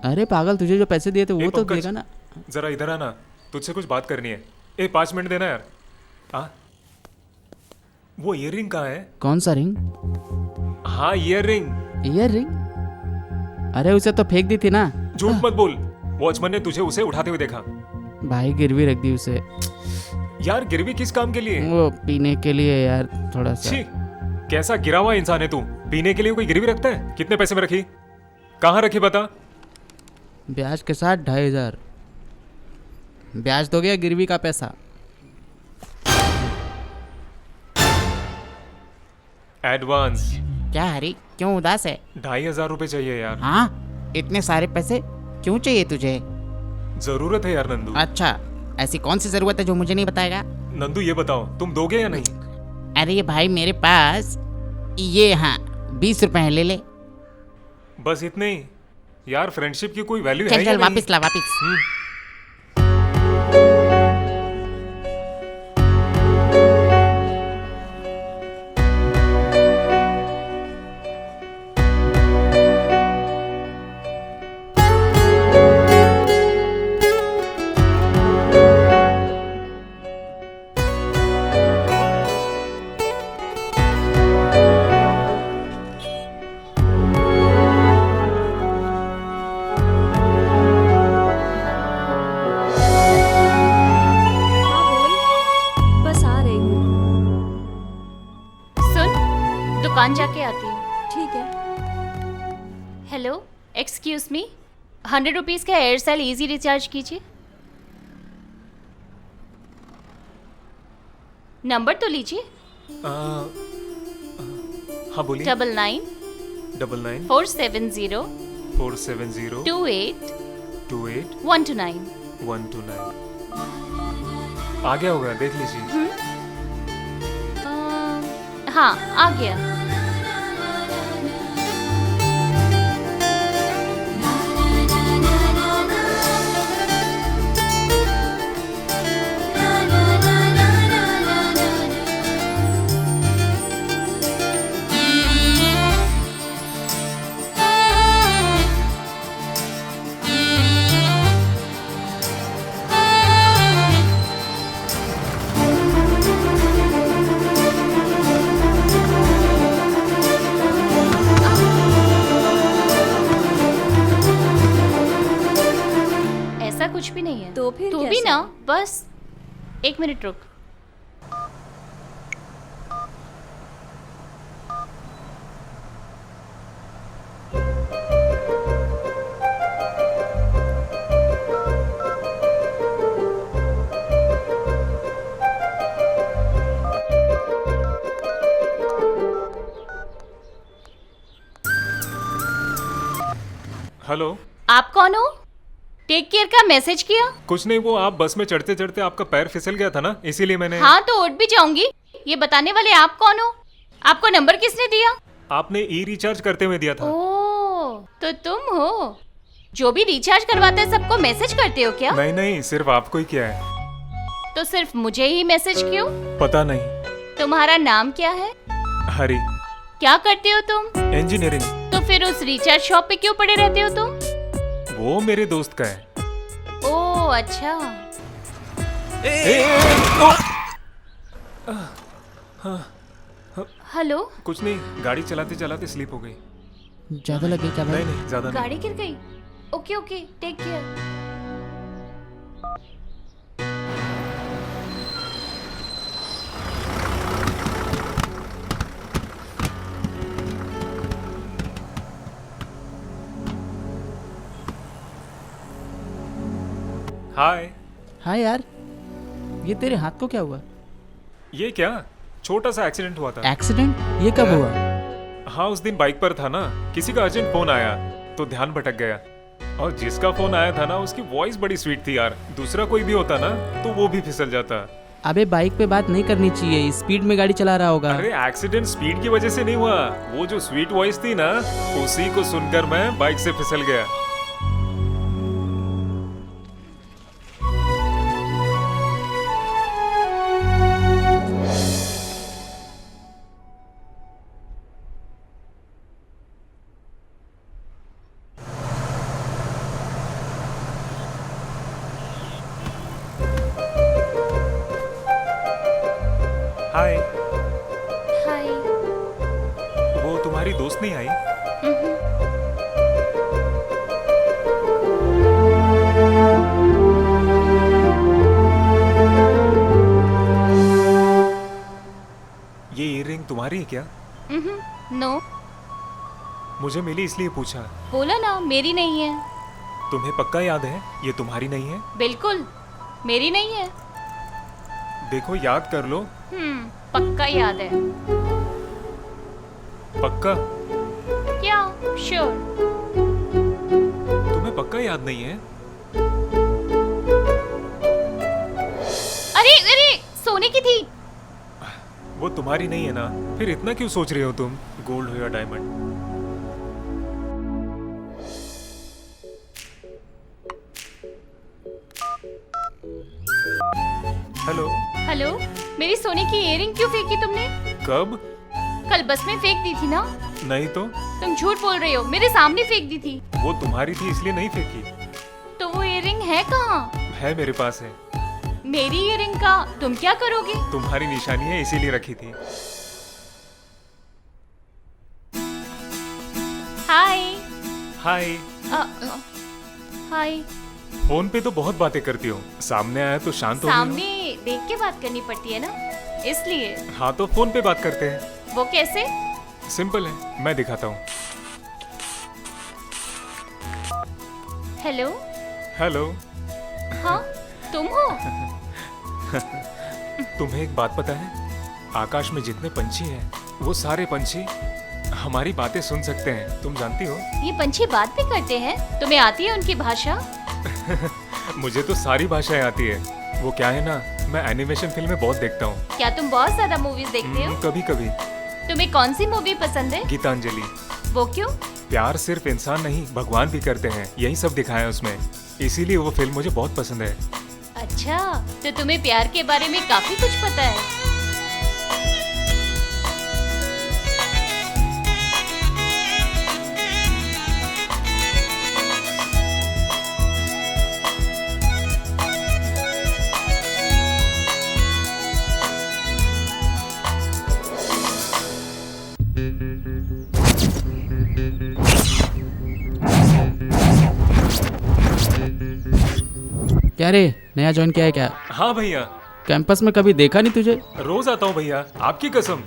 अरे पागल, तुझे जो पैसे दिए थे वो ए, तो पंकज, देगा ना। जरा इधर आना, तुझसे कुछ बात करनी है। ए, 5 मिनट देना यार। हाँ, वो ईयररिंग कहाँ है? कौन सा रिंग? हाँ, ईयररिंग। Ear ring? अरे उसे तो फेंक दी थी ना। झूठ मत बोल। वॉचमैन ने तुझे उसे उठाते हुए देखा। भाई गिरवी रख दी उसे। यार, गिरवी किस काम के लिए? वो पीने के लिए यार, थोड़ा सा। छी, कैसा गिरा हुआ इंसान है तू। पीने के लिए कोई गिरवी रखता है? कितने पैसे में रखी? कहाँ रखी बता? ब्याज के साथ 2500। ब्याज तो गया गिरवी का पैसा। एडवांस। क्या हरी, क्यों उदास है? 2500 रुपए चाहिए यार। हाँ, इतने सारे पैसे क्यों चाहिए तुझे? जरूरत है यार नंदू। अच्छा, ऐसी कौन सी जरूरत है जो मुझे नहीं बताएगा? नंदू ये बताओ, तुम दोगे या नहीं? अरे भाई, मेरे पास ये, हाँ, 20 रुपए हैं, ले ले। बस इतने ही? यार फ्रेंडशिप की कोई वैल्यू है चल या चल नहीं? वापिस ला वापिस। हाँ बोल, बस आ रही हूँ। सुन, दुकान जाके आती हूँ। ठीक है। हेलो, एक्सक्यूज मी, 100 रुपीज़ का एयरसेल इजी रिचार्ज कीजिए। नंबर तो लीजिए। हाँ बोलिए। 99 99 470 470 28 28 129। 129 आ गया होगा, देख लीजिए। हाँ, आ गया। ऐसा कुछ भी नहीं है। तो फिर तू कैसा? भी ना, बस 1 मिनट रुक। हेलो। आप कौन हो? टेक केयर का मैसेज किया? कुछ नहीं, वो आप बस में चढ़ते चढ़ते आपका पैर फिसल गया था ना, इसीलिए मैंने। हाँ तो उठ भी जाऊंगी। ये बताने वाले आप कौन हो? आपको नंबर किसने दिया? आपने ई रिचार्ज करते हुए दिया था। ओह, तो तुम हो जो भी रिचार्ज करवाते हैं सबको मैसेज करते हो क्या? नहीं नहीं, सिर्फ आपको ही किया है। तो सिर्फ मुझे ही मैसेज क्यों? पता नहीं। तुम्हारा नाम क्या है? हरी। क्या करते हो तुम? इंजीनियरिंग। तो फिर उस रिचार्ज शॉप पे क्यों पड़े रहते हो तुम? वो मेरे दोस्त का है। ओह अच्छा। हेलो, कुछ नहीं, गाड़ी चलाते चलाते स्लिप हो गई। ज्यादा लगे क्या भाई? नहीं नहीं, ज्यादा नहीं। गाड़ी गिर गई। Okay okay, take care. Hi. हाँ यार, ये तेरे हाथ को क्या हुआ? ये क्या, छोटा सा एक्सीडेंट हुआ था। एक्सीडेंट? ये कब हुआ? हाँ, उस दिन बाइक पर था ना, किसी का अर्जेंट फोन आया तो ध्यान भटक गया। और जिसका फोन आया था ना, उसकी वॉइस बड़ी स्वीट थी यार। दूसरा कोई भी होता ना तो वो भी फिसल जाता। अबे बाइक पे बात नहीं करनी चाहिए, स्पीड में गाड़ी चला रहा होगा। अरे एक्सीडेंट स्पीड की वजह से नहीं हुआ, वो जो स्वीट वॉइस थी ना, उसी को सुनकर मैं बाइक से फिसल गया। हाय। हाय। वो तुम्हारी दोस्त नहीं आई? ये इयररिंग तुम्हारी है क्या? नो, मुझे मिली इसलिए पूछा। बोला ना मेरी नहीं है। तुम्हें पक्का याद है ये तुम्हारी नहीं है? बिल्कुल मेरी नहीं है। देखो याद कर लो। पक्का याद है। पक्का? क्या? श्योर। तुम्हें पक्का याद नहीं है? अरे अरे, सोने की थी। वो तुम्हारी नहीं है ना, फिर इतना क्यों सोच रहे हो तुम? गोल्ड हो या डायमंड? हेलो, मेरी सोने की इयररिंग क्यों फेंकी तुमने? कब? कल बस में फेंक दी थी ना? नहीं तो तुम झूठ बोल रहे हो, मेरे सामने फेंक दी थी। वो तुम्हारी थी इसलिए नहीं फेंकी। तो वो इयररिंग है कहाँ? है मेरे पास है। मेरी इयररिंग का तुम क्या करोगे? तुम्हारी निशानी है इसीलिए रखी थी। हाय। हाय। हाय। फोन पे तो बहुत बातें करती हो, सामने आया तो शांत हो गई सामने देख के बात करनी पड़ती है ना, इसलिए। हो। हाँ तो फोन पे बात करते हैं। वो कैसे? सिंपल है, मैं दिखाता हूँ। हेलो। हेलो। हाँ, तुम हो? तुम्हें एक बात पता है? आकाश में जितने पंछी हैं, वो सारे पंछी हमारी बातें सुन सकते हैं। तुम जानती हो? ये पंछी बात भी करते हैं? तुम्हें आती है उनकी भाषा? मुझे तो सारी भाषाएं आती है। वो क्या है ना, मैं एनिमेशन फिल्में बहुत देखता हूँ। क्या तुम बहुत ज्यादा मूवीज देखते हो? कभी कभी। तुम्हें कौन सी मूवी पसंद है? गीतांजलि। वो क्यों? प्यार सिर्फ इंसान नहीं, भगवान भी करते हैं, यही सब दिखाया है उसमें। इसीलिए वो फिल्म मुझे बहुत पसंद है। अच्छा, तो तुम्हें प्यार के बारे में काफी कुछ पता है। क्या रे, नया ज्वाइन किया है क्या? हाँ भैया, कैंपस में कभी देखा नहीं तुझे। रोज आता हूँ भैया, आपकी कसम।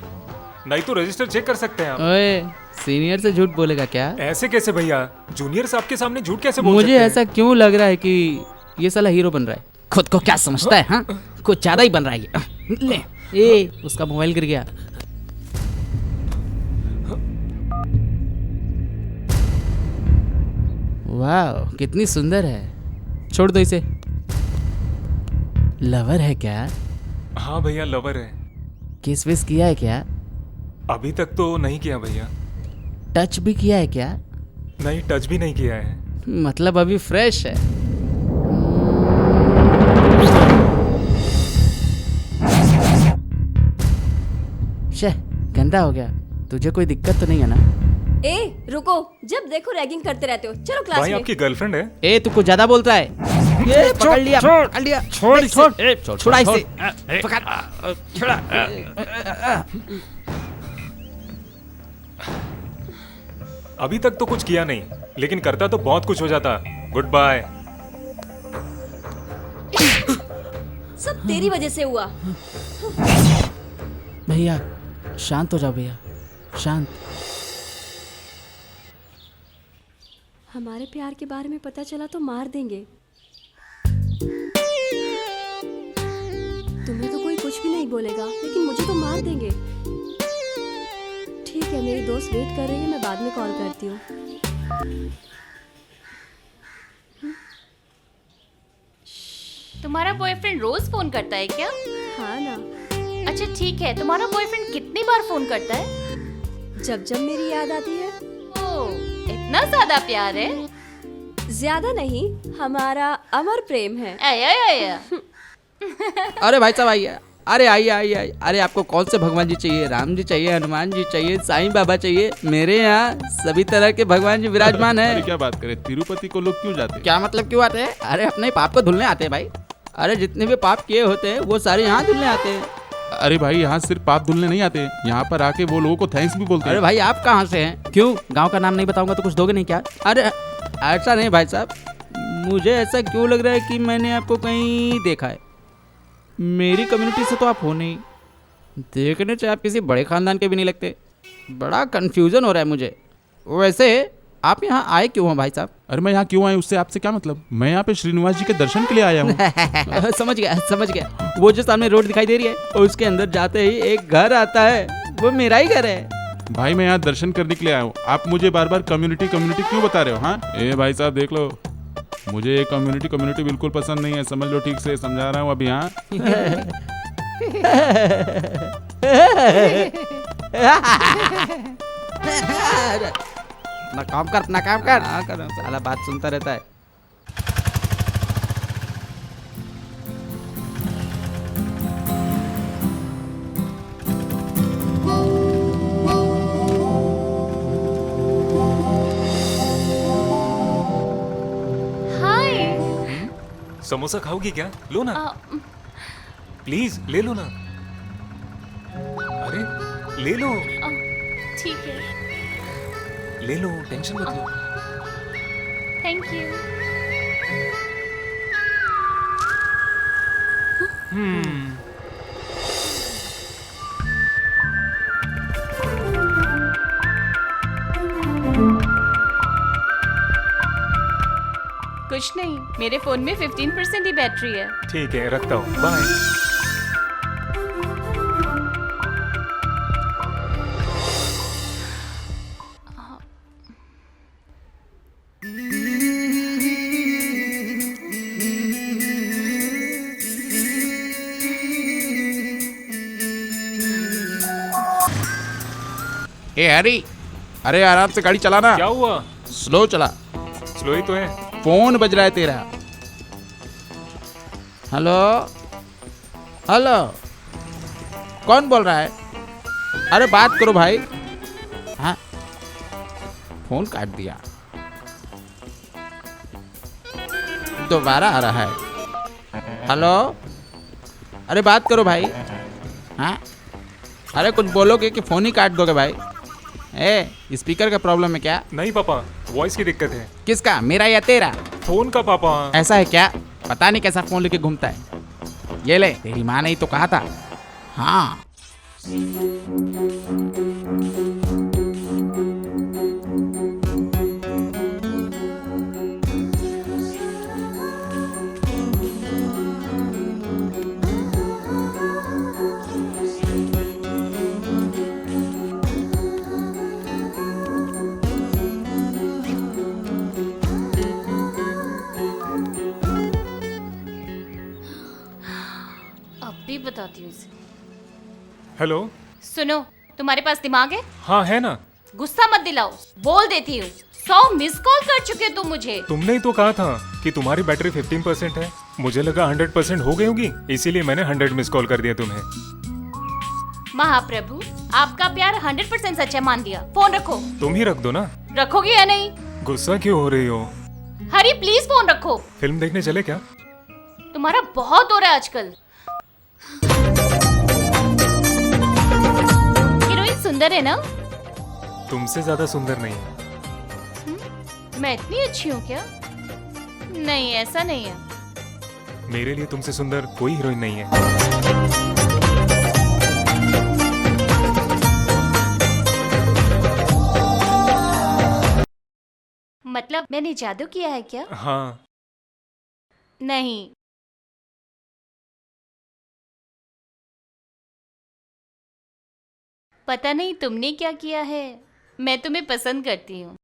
नहीं तो रजिस्टर चेक कर सकते हैं आप। ओए, सीनियर से झूठ बोलेगा क्या? ऐसे कैसे भैया? जूनियर्स आपके सामने झूठ कैसे बोल मुझे सकते हैं? ऐसा क्यों लग रहा है कि ये साला हीरो बन रहा है। खुद को क्या समझता है? हाँ, कुछ ज्यादा ही बन रहा है ये। ले। ए, उसका मोबाइल गिर गया। वाह, कितनी सुंदर है। छोड़ दो इसे। लवर है क्या? हाँ भैया, लवर है। किस विस किया है क्या? अभी तक तो नहीं किया भैया। टच भी किया है क्या? नहीं, टच भी नहीं किया है। मतलब अभी फ्रेश है। शे, गंदा हो गया। तुझे कोई दिक्कत तो नहीं है ना? ए रुको, जब देखो रैगिंग करते रहते हो। चलो क्लास भाई में। आपकी गर्लफ्रेंड है? ए, तू कुछ ज्यादा बोलता है। ये पकड़ लिया, पकड़ लिया। छोड़ इसे, छोड़ा इसे। पकड़, छोड़ा। अभी तक तो कुछ किया नहीं, लेकिन करता तो बहुत कुछ हो जाता। Good bye. सब तेरी वजह से हुआ। भैया शांत हो जाओ भैया, शांत। हमारे प्यार के बारे में पता चला तो मार देंगे। तुम्हें तो कोई कुछ भी नहीं बोलेगा, लेकिन मुझे तो मार देंगे। ठीक है, मेरी दोस्त वेट कर रही है, मैं बाद में कॉल करती हूँ। तुम्हारा बॉयफ्रेंड रोज फोन करता है क्या? हाँ ना। अच्छा ठीक है, तुम्हारा बॉयफ्रेंड कितनी बार फोन करता है? जब जब मेरी याद आती है। ओह, इतना ज्यादा प्यार है? ज्यादा नहीं, हमारा अमर प्रेम है। आया आया। अरे भाई साहब आइए। अरे आइए आइए आइए। अरे आपको कौन से भगवान जी चाहिए? राम जी चाहिए, हनुमान जी चाहिए, साईं बाबा चाहिए? मेरे यहाँ सभी तरह के भगवान जी विराजमान अरे है। क्या बात करें, तिरुपति को लोग क्यों जाते हैं? क्या मतलब क्यों आते हैं? अरे अपने पाप को धुलने आते हैं भाई। अरे जितने भी पाप किए होते हैं वो सारे यहाँ धुलने आते हैं। अरे भाई, यहाँ सिर्फ पाप धुलने नहीं आते, यहाँ पर आके वो लोगों को थैंक्स भी बोलते अरे हैं। भाई आप कहाँ से हैं? क्यों गांव का नाम नहीं बताऊंगा तो कुछ दोगे नहीं क्या? अरे ऐसा नहीं भाई साहब, मुझे ऐसा क्यों लग रहा है कि मैंने आपको कहीं देखा है। मेरी कम्युनिटी से तो आप हो नहीं, देखने से आप किसी बड़े खानदान के भी नहीं लगते। बड़ा कंफ्यूजन हो रहा है मुझे। वैसे आप यहाँ आए क्यों हैं भाई साहब? अरे मैं यहाँ क्यों आया उससे आपसे क्या मतलब? मैं यहाँ पे श्रीनिवास जी के दर्शन के लिए आया हूँ। समझ गया समझ गया। वो जो सामने रोड दिखाई दे रही है उसके अंदर जाते ही एक घर आता है, वो मेरा ही घर है। भाई मैं यहाँ दर्शन करने के लिए आया हूँ, आप मुझे बार बार कम्युनिटी कम्युनिटी क्यों बता रहे हो? हाँ ए भाई साहब देख लो, मुझे ये कम्युनिटी कम्युनिटी बिल्कुल पसंद नहीं है, समझ लो, ठीक से समझा रहा हूँ अभी। हाँ अपना काम कर, अपना काम कर। हाँ कर, साला बात सुनता रहता है। समोसा खाओगी क्या? लो ना, आ, प्लीज ले लो ना। अरे ले लो, ठीक है, ले लो, टेंशन मत लो। Thank you. कुछ नहीं, मेरे फोन में 15% ही बैटरी है। ठीक है, रखता हूँ, बाय। ए हरी, अरे आराम से गाड़ी चलाना, क्या हुआ? स्लो चला। स्लो ही तो है। फोन बज रहा है तेरा। हेलो हेलो, कौन बोल रहा है? अरे बात करो भाई। हाँ, फोन काट दिया, दोबारा आ रहा है। हेलो, अरे बात करो भाई। हाँ, अरे कुछ बोलोगे कि फोन ही काट दोगे भाई? ए, स्पीकर का प्रॉब्लम है क्या? नहीं पापा, वॉइस की दिक्कत है। किसका, मेरा या तेरा? फोन का पापा। ऐसा है क्या? पता नहीं कैसा फोन लेके घूमता है। ये ले, तेरी माँ ने ही तो कहा था। हाँ, अब भी बताती हूँ इसे। हेलो। सुनो, तुम्हारे पास दिमाग है? हाँ है ना। गुस्सा मत दिलाओ, बोल देती हूँ। 100 मिस कॉल कर चुके तुम मुझे। तुमने ही तो कहा था कि तुम्हारी बैटरी 15% है। मुझे लगा 100% हो गई होगी, इसीलिए मैंने 100 मिस कॉल कर दिया तुम्हें। महाप्रभु, आपका प्यार 100% सच्चा मान लिया। फोन रखो। तुम ही रख दो ना। रखोगे या नहीं? गुस्सा क्यों हो रही हो? हरी प्लीज फोन रखो। फिल्म देखने चले क्या? तुम्हारा बहुत हो रहा है आजकल। हीरोइन सुंदर है ना? तुमसे ज्यादा सुंदर नहीं है। मैं इतनी अच्छी हूँ क्या? नहीं, ऐसा नहीं है। मेरे लिए तुमसे सुंदर कोई हीरोइन नहीं है। मतलब मैंने जादू किया है क्या? हाँ। नहीं। पता नहीं तुमने क्या किया है, मैं तुम्हें पसंद करती हूँ।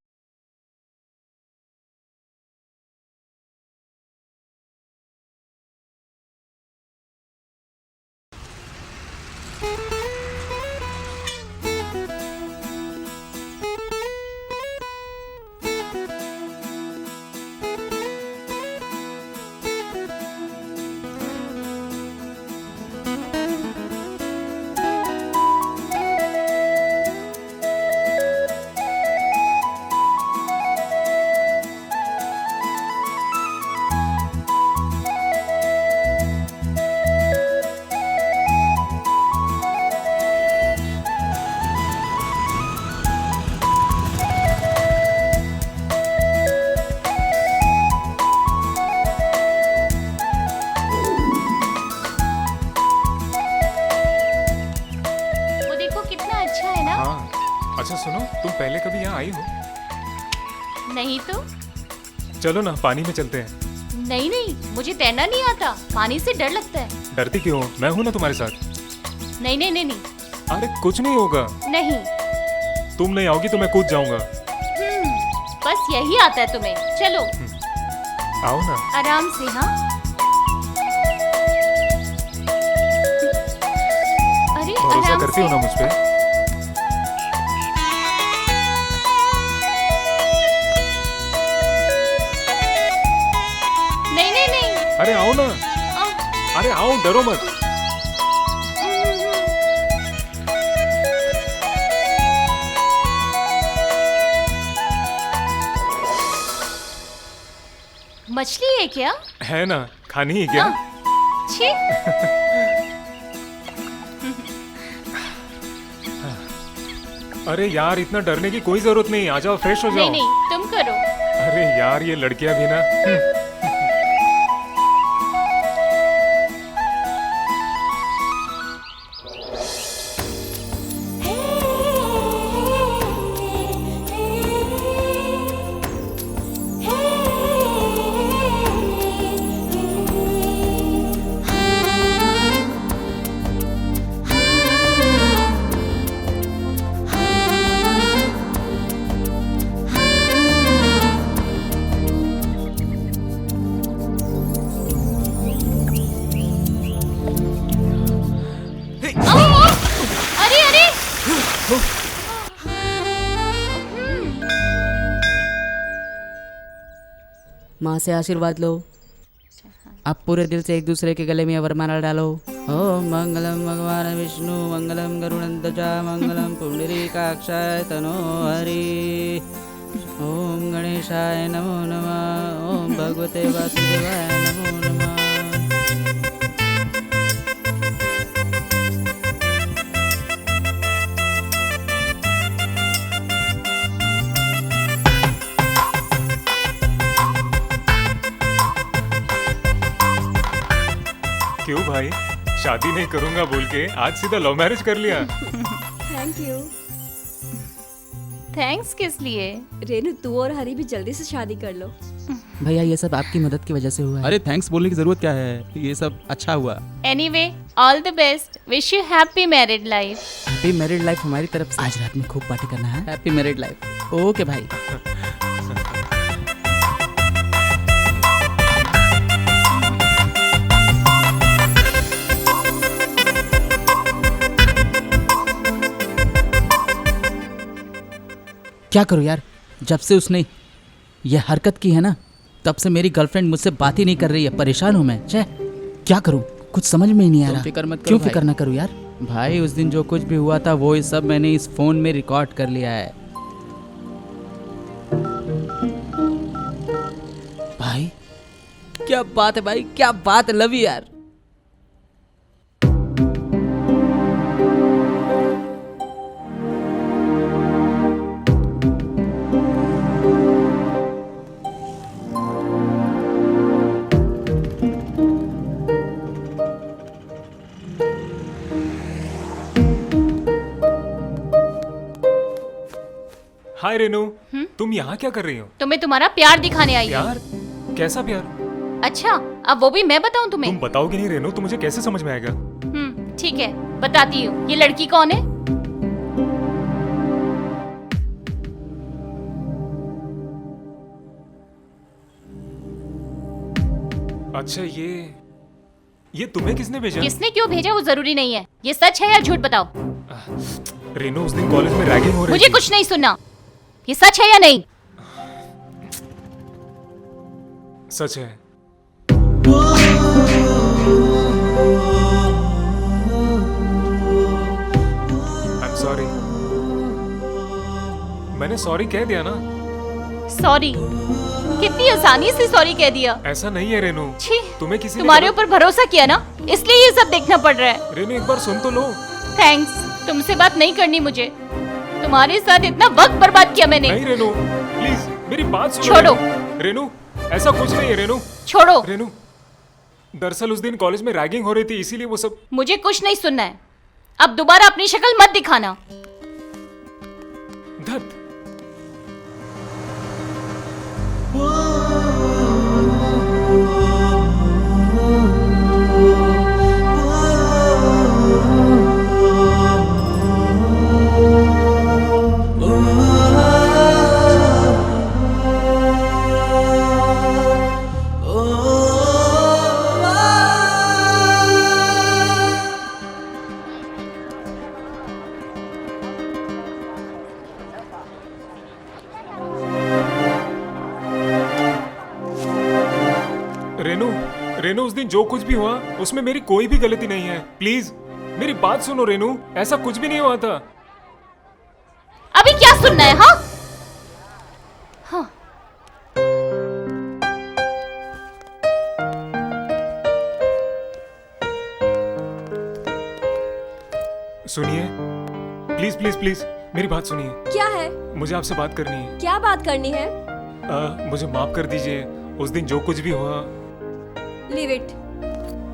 अच्छा सुनो, तुम पहले कभी यहाँ आई हो? नहीं तो। चलो ना, पानी में चलते हैं। नहीं नहीं, मुझे तैरना नहीं आता, पानी से डर लगता है। डरती क्यों हो? मैं हूँ ना तुम्हारे साथ। नहीं नहीं नहीं नहीं। अरे कुछ नहीं होगा। नहीं। तुम नहीं आओगी तो मैं कूद जाऊंगा। बस यही आता है तुम्हें। चलो आओ ना। आराम से। हाँ, अरे भरोसा आराम करती हो से। ना मुझ पे? नहीं नहीं नहीं। अरे आओ ना। अरे आओ, डरो मत। मछली है क्या? है ना, खानी है क्या? छी। अरे यार इतना डरने की कोई जरूरत नहीं, आ जाओ फ्रेश हो जाओ। नहीं नहीं, तुम करो। अरे यार ये लड़कियां भी ना। अरे अरे, माँ से आशीर्वाद लो। आप पूरे दिल से एक दूसरे के गले में वरमाला डालो। ओम मंगलम भगवान विष्णु मंगलम गरुड़ध्वजा मंगलम पुंडरीकाक्षाय तनो हरि। ओम गणेशाय नमो नमः। ओम भगवते वासुदेवाय नमो नमः। क्यों भाई, शादी नहीं करूंगा बोल के आज सीधा लव मैरिज कर लिया? Thank you. थैंक्स किस लिए? रेनू तू और हरी भी जल्दी से शादी कर लो। भैया ये सब आपकी मदद की वजह से हुआ है। अरे थैंक्स बोलने की जरूरत क्या है, ये सब अच्छा हुआ। Anyway, all the best. Wish you happy married life. Happy married life हमारी तरफ से। आज रात में खूब पार्टी करना है। Happy married life. ओके भाई। क्या करूं यार, जब से उसने ये हरकत की है ना, तब से मेरी गर्लफ्रेंड मुझसे बात ही नहीं कर रही है। परेशान हूं मैं। छे, क्या करूं, कुछ समझ में ही नहीं आ रहा। फिक्र मत करो। क्यों फिक्र ना करूं यार भाई, उस दिन जो कुछ भी हुआ था वो सब मैंने इस फोन में रिकॉर्ड कर लिया है। भाई क्या बात है भाई, क्या बात है। लव यू यार। हाय रेनू, तुम यहाँ क्या कर रही हो? तुम्हें तुम्हारा प्यार दिखाने आई हूँ। प्यार? कैसा प्यार? अच्छा, अब वो भी मैं बताऊं तुम्हें? तुम बताओगे नहीं रेनू तो मुझे कैसे समझ में आएगा? ठीक है, बताती हूँ। ये लड़की कौन है? अच्छा ये तुम्हें किसने भेजा? किसने क्यों भेजा वो जरूरी नहीं है। ये सच है या झूठ बताओ। रेनू उस दिन कॉलेज में रैगिंग हो रही मुझे थी। कुछ नहीं सुनना। ये सच है या नहीं? सच है। I'm sorry। मैंने सॉरी कह दिया ना। सॉरी? कितनी आसानी से सॉरी कह दिया। ऐसा नहीं है रेनू। छी, तुम्हें किसी ने तुम्हारे ऊपर भरोसा किया ना, इसलिए ये सब देखना पड़ रहा है। रेनू एक बार सुन तो लो। थैंक्स, तुमसे बात नहीं करनी मुझे। तुम्हारे साथ इतना वक्त बर्बाद किया मैंने। नहीं रेनू, प्लीज मेरी बात सुनो। छोड़ो। रेनू ऐसा कुछ नहीं है रेनू। छोड़ो। रेनू दरअसल उस दिन कॉलेज में रैगिंग हो रही थी, इसीलिए वो सब। मुझे कुछ नहीं सुनना है। अब दोबारा अपनी शक्ल मत दिखाना। धत। रेनू उस दिन जो कुछ भी हुआ उसमें मेरी कोई भी गलती नहीं है। प्लीज मेरी बात सुनो रेनू, ऐसा कुछ भी नहीं हुआ था। अभी क्या सुनना है? हाँ हाँ। सुनिए, प्लीज प्लीज प्लीज मेरी बात सुनिए। क्या है? मुझे आपसे बात करनी है। क्या बात करनी है? मुझे माफ कर दीजिए, उस दिन जो कुछ भी हुआ। Leave it.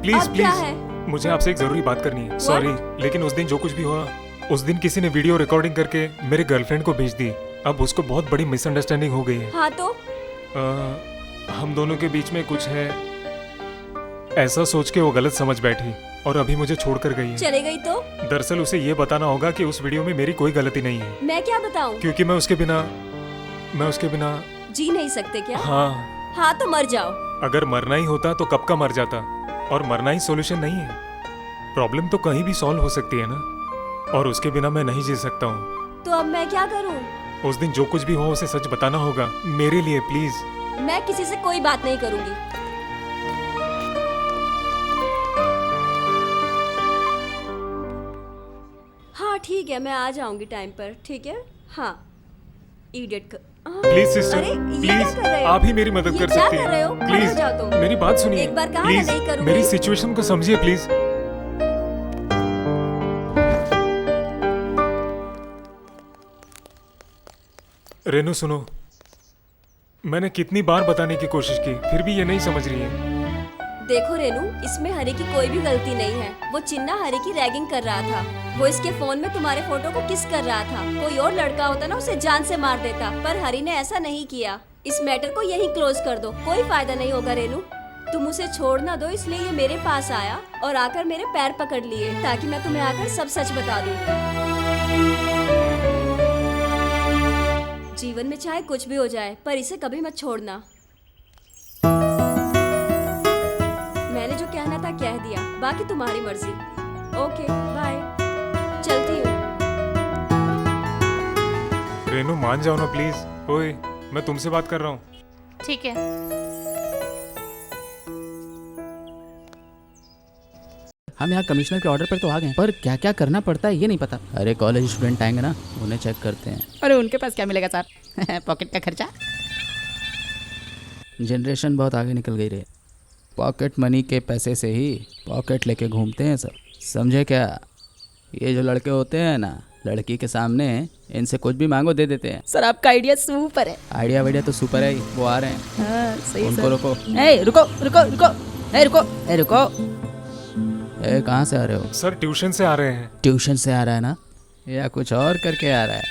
प्लीज अब क्या प्लीज है? मुझे आपसे एक जरूरी बात करनी है। सॉरी, लेकिन उस दिन जो कुछ भी हुआ, उस दिन किसी ने वीडियो रिकॉर्डिंग करके मेरे गर्लफ्रेंड को भेज दी। अब उसको बहुत बड़ी मिसअंडरस्टैंडिंग हो गई है। हाँ तो? हम दोनों के बीच में कुछ है, ऐसा सोच के वो गलत समझ बैठी और अभी मुझे छोड़कर गई है। चले गई तो? दरअसल उसे ये बताना होगा कि उस वीडियो में मेरी कोई गलती नहीं है, मैं क्या बताऊं? क्योंकि मैं उसके बिना जी नहीं सकते क्या? हाँ, तो मर जाओ। अगर मरना ही होता तो कब का मर जाता, और मरना ही सॉल्यूशन नहीं है। प्रॉब्लम तो कहीं भी सॉल्व हो सकती है ना, और उसके बिना मैं नहीं जी सकता हूँ। तो अब मैं क्या करूं? उस दिन जो कुछ भी हो उसे सच बताना होगा मेरे लिए, प्लीज। मैं किसी से कोई बात नहीं करूंगी। हाँ ठीक है, मैं आ जाऊंगी टाइम पर, ठीक है? हाँ, इडियट प्लीज सिस्टर, अरे, ये क्या प्लीज कर रहे हो? आप ही मेरी मदद ये कर क्या सकती कर रहे हो? हैं। खड़े हो प्लीज जाओ तुम। मेरी बात सुनिए, एक बार कहा ना प्लीज नहीं करूंगी। मेरी सिचुएशन को समझिए प्लीज। रेनू सुनो, मैंने कितनी बार बताने की कोशिश की, फिर भी ये नहीं समझ रही है। देखो रेनू, इसमें हरी की कोई भी गलती नहीं है। वो चिन्ना हरी की रैगिंग कर रहा था। वो इसके फोन में तुम्हारे फोटो को किस कर रहा था। कोई और लड़का होता ना उसे जान से मार देता, पर हरी ने ऐसा नहीं किया। इस मैटर को यहीं क्लोज कर दो, कोई फायदा नहीं होगा रेनू। तुम उसे छोड़ ना दो, इसलिए ये मेरे पास आया और आकर मेरे पैर पकड़ लिए ताकि मैं तुम्हें आकर सब सच बता दूं। जीवन में चाहे कुछ भी हो जाए, पर इसे कभी मत छोड़ना। मैंने जो कहना था कह दिया, बाकी तुम्हारी मर्जी। ओके बाय, चलती हूँ। रेनू मान जाओ ना प्लीज। ओए, मैं तुमसे बात कर रहा हूँ। ठीक है। हम यहाँ कमिश्नर के ऑर्डर पर तो आ गए, पर क्या क्या करना पड़ता है ये नहीं पता। अरे कॉलेज स्टूडेंट आएंगे ना, उन्हें चेक करते हैं। अरे उनके पास क्या मिलेगा सर? पॉकेट का खर्चा। जनरेशन बहुत आगे निकल गई रे। पॉकेट मनी के पैसे से ही पॉकेट लेके घूमते हैं सब, समझे क्या? ये जो लड़के होते हैं ना, लड़की के सामने इनसे कुछ भी मांगो दे देते हैं। सर आपका आइडिया सुपर है। आइडिया वाइडिया तो सुपर है ही, वो आ रहे हैं। हाँ, सही उनको सर। रोको। ए रुको रुको रुको, ए रुको, ए रुको। ए कहाँ से आ रहे हो? सर ट्यूशन से आ रहे हैं। ट्यूशन से आ रहा है ना, या कुछ और करके आ रहा है?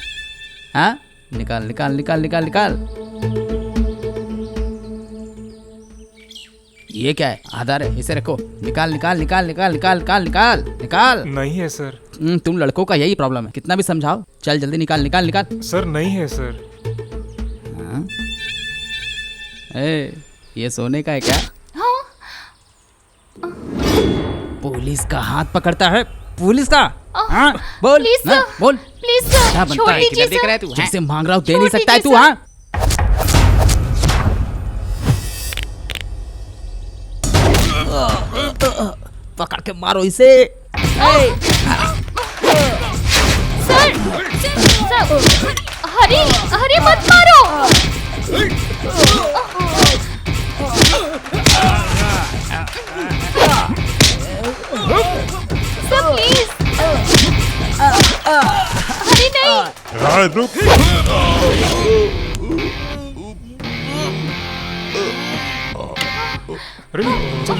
हाँ, निकाल निकाल निकाल निकाल निकाल। ये क्या है? आधार है, इसे रखो। निकाल निकाल निकाल निकाल निकाल निकाल निकाल निकाल। नहीं है सर। तुम लड़कों का यही प्रॉब्लम है, कितना भी समझाओ। चल जल्दी निकाल निकाल निकाल। सर नहीं है सर। हाँ? ए, ये सोने का है क्या? पुलिस का हाथ पकड़ता है, पुलिस का। हाँ बोल, प्लीज हाँ, सर, बोल। प्लीज क्या सर, बनता छोड़ है? दीजिए किधर देख रहा है सर। तू? जैसे मांग रहा हूँ दे नहीं छोड़ सकता है तू? दीजिए हाँ, पकड़ के मारो इसे। सर, सर, हरी, हरी मत मारो। Sir please. हरी नहीं। रुक। रेनू चल।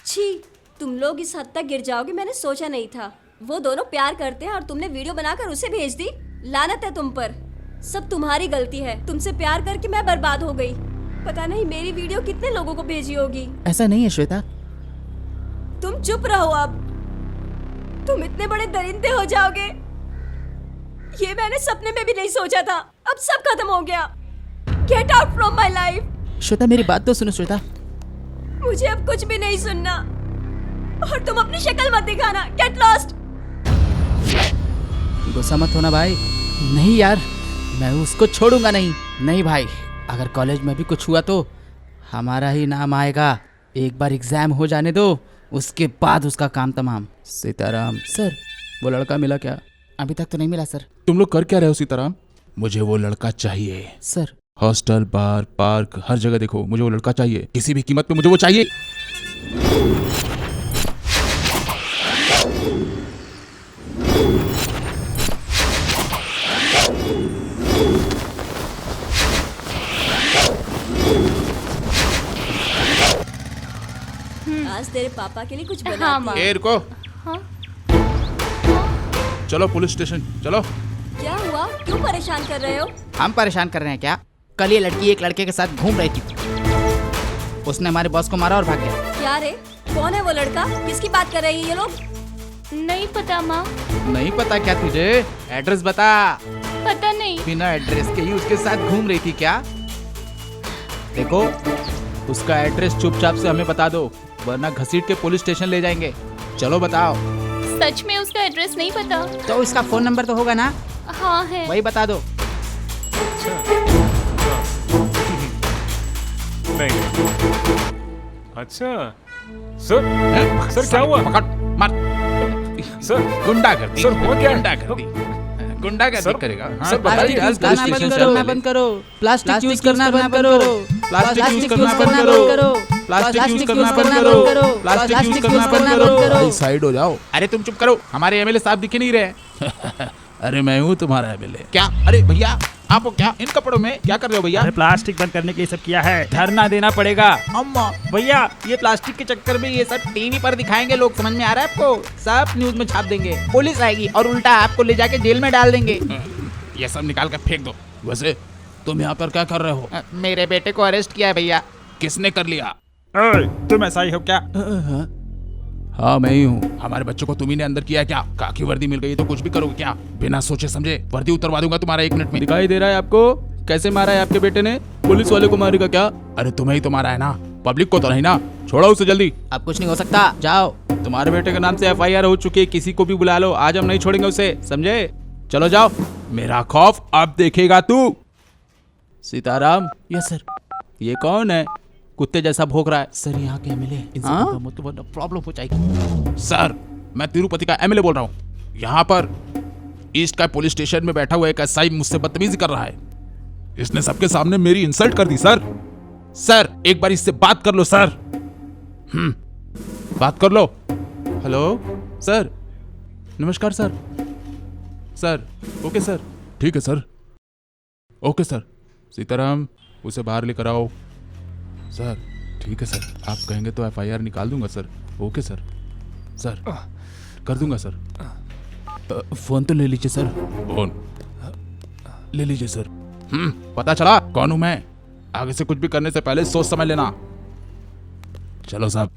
छी, तुम लोग इस हद तक गिर जाओगे मैंने सोचा नहीं था। वो दोनों प्यार करते हैं और तुमने वीडियो बनाकर उसे भेज दी। लानत है तुम पर, सब तुम्हारी गलती है। तुमसे प्यार करके मैं बर्बाद हो गई। पता नहीं मेरी वीडियो कितने लोगों को भेजी होगी। ऐसा नहीं है श्वेता। तुम चुप रहो अब, तुम इतने बड़े दरिंदे हो जाओगे ये मैंने सपने में भी नहीं सोचा था। अब सब खत्म हो गया। Get out from my life. Shweta मेरी बात तो सुनो श्वेता। मुझे अब कुछ भी नहीं सुनना, और तुम अपनी शक्ल मत दिखाना। Get lost. गुस्सा मत होना भाई। नहीं यार, मैं उसको छोड़ूंगा नहीं। नहीं भाई, अगर कॉलेज में भी कुछ हुआ तो हमारा ही नाम आएगा। एक बार एग्जाम हो जाने दो, उसके बाद उसका काम तमाम। सीताराम सर, वो लड़का मिला क्या? अभी तक तो नहीं मिला सर। तुम लोग कर क्या रहे हो सीताराम? मुझे वो लड़का चाहिए। सर हॉस्टल, बार, पार्क, हर जगह देखो, मुझे वो लड़का चाहिए, किसी भी कीमत पे मुझे वो चाहिए। आज तेरे पापा के लिए कुछ हाँ बना माँ। ए रुको, हाँ? चलो पुलिस स्टेशन चलो। क्या हुआ, क्यों परेशान कर रहे हो? हम परेशान कर रहे हैं क्या? कल ये लड़की एक लड़के के साथ घूम रही थी, उसने हमारे बॉस को मारा और भाग गया। क्या रे, कौन है वो लड़का? किसकी बात कर रही है ये लोग? नहीं पता माँ, नहीं पता क्या तुझे? एड्रेस बता। पता नहीं। बिना एड्रेस के ही उसके साथ घूम रही थी क्या? देखो, उसका एड्रेस चुपचाप से हमें बता दो, वरना घसीट के पुलिस स्टेशन ले जाएंगे। चलो बताओ। सच में उसका एड्रेस नहीं पता। तो इसका फोन नंबर तो होगा ना? हाँ है। वही बता दो। नहीं। अच्छा सर क्या हुआ? पकड़, मार। सर गुंडागर्दी, सर, हुआ क्या? गुंडागर्दी, गुंडागर्दी सर, करेगा। हाँ? सर, बताइए। प्लास्टिक यूज करना बंद करो। प्लास्टिक यूज करना बंद करो। प्लास्टिक यूज करना प्लास्टिक बंद यूज करो। करो। प्लास्टिक यूज करना प्लास्टिक बंद यूज करो। करना बंद करो। प्लास्टिक यूज प्लास्टिक करना यूज बंद करना करो। बंद करो। भाई साइड हो जाओ। अरे तुम चुप करो, हमारे एमएलए साहब दिख ही नहीं रहे। अरे मैं हूँ तुम्हारा एमएलए। क्या? अरे भैया, आप क्या इन कपड़ों में क्या कर रहे हो भैया? अरे प्लास्टिक बंद करने के लिए सब किया है, धरना देना पड़ेगा। अम्मा, भैया ये प्लास्टिक के चक्कर में ये सब टीवी पर दिखाएंगे लोग, समझ में आ रहा है आपको? सब न्यूज में छाप देंगे, पुलिस आएगी और उल्टा आपको ले जाके जेल में डाल देंगे। ये सब निकाल कर फेंक दो। वैसे तुम यहाँ पर क्या कर रहे हो? मेरे बेटे को अरेस्ट किया है भैया। किसने कर लिया? ओए, तुम ऐसा ही हो क्या? हाँ मैं ही हूँ। हमारे बच्चों को तुम्ही ने अंदर किया क्या? काकी वर्दी मिल गई तो कुछ भी करोगे क्या? बिना सोचे समझे वर्दी उतरवा दूंगा तुम्हारा 1 मिनट में। दिखाई दे रहा है आपको कैसे मारा है आपके बेटे ने? पुलिस वाले को मारेगा क्या? अरे तुम्हें ही तो मारा है ना, पब्लिक को तो नहीं ना। छोड़ो उसे जल्दी। अब कुछ नहीं हो सकता, जाओ। तुम्हारे बेटे के नाम से एफआईआर हो चुकी है, किसी को भी बुला लो, आज हम नहीं छोड़ेंगे उसे, समझे? चलो जाओ। मेरा खौफ अब देखेगा तू। Sitaram, yes sir. ये कौन है? कुत्ते जैसा भौंक रहा है। सर यहाँ के एमएलए, इनसे हाँ? बोलना मत वरना प्रॉब्लम हो जाएगी। सर, मैं तिरुपति का एमएलए बोल रहा हूँ। यहाँ पर ईस्ट का पुलिस स्टेशन में बैठा हुआ एक एसआई मुझसे बदतमीजी कर रहा है। इसने सबके सामने मेरी इंसल्ट कर दी सर। सर, एक बार इससे बात कर लो सर। बात कर लो। हेलो सर, नमस्कार सर। Sir, okay sir. ठीक है सर, ओके सर। सीताराम, उसे बाहर लेकर आओ। सर, ठीक है सर, आप कहेंगे तो एफआईआर निकाल दूंगा सर। Okay sir. सर, कर दूंगा सर। फोन तो ले लीजिए सर। फोन ले लीजिए सर। पता चला कौन हूं मैं? आगे से कुछ भी करने से पहले सोच समझ लेना। चलो साहब।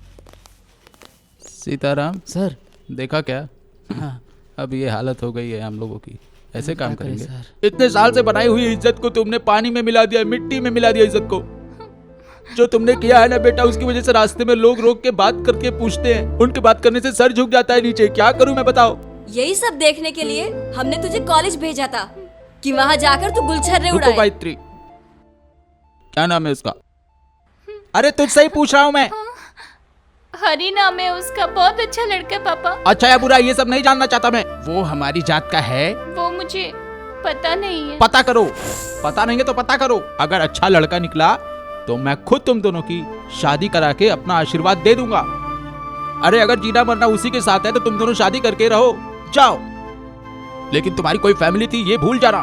सीताराम, सर। देखा क्या? हाँ। अब ये हालत हो गई है हम लोगों की, ऐसे काम क्या करें करेंगे? सर? इतने साल से बनाई हुई इज्जत को तुमने पानी में मिला दिया, मिट्टी में मिला दिया इज्जत को। जो तुमने किया है ना बेटा, उसकी वजह से रास्ते में लोग रोक के बात करके पूछते हैं, उनके बात करने से सर झुक जाता है नीचे। क्या करूं मैं, बताओ? यही सब देखने के लिए हमने तुझे कॉलेज भेजा था कि वहाँ जाकर तू गुलछर्रे रुको उड़ाए। गायत्री, क्या नाम है उसका? अरे तुझसे ही पूछ रहा हूं मैं। हरी नाम है उसका, बहुत अच्छा लड़का है पापा। अच्छा या बुरा ये सब नहीं जानना चाहता मैं। वो हमारी जात का है। वो मुझे पता नहीं है। पता करो। पता नहीं है तो पता करो। अगर अच्छा लड़का निकला तो मैं खुद तुम दोनों की शादी करा के अपना आशीर्वाद दे दूंगा। अरे अगर जीना मरना उसी के साथ है तो तुम दोनों शादी करके रहो, जाओ। लेकिन तुम्हारी कोई फैमिली थी ये भूल जाना।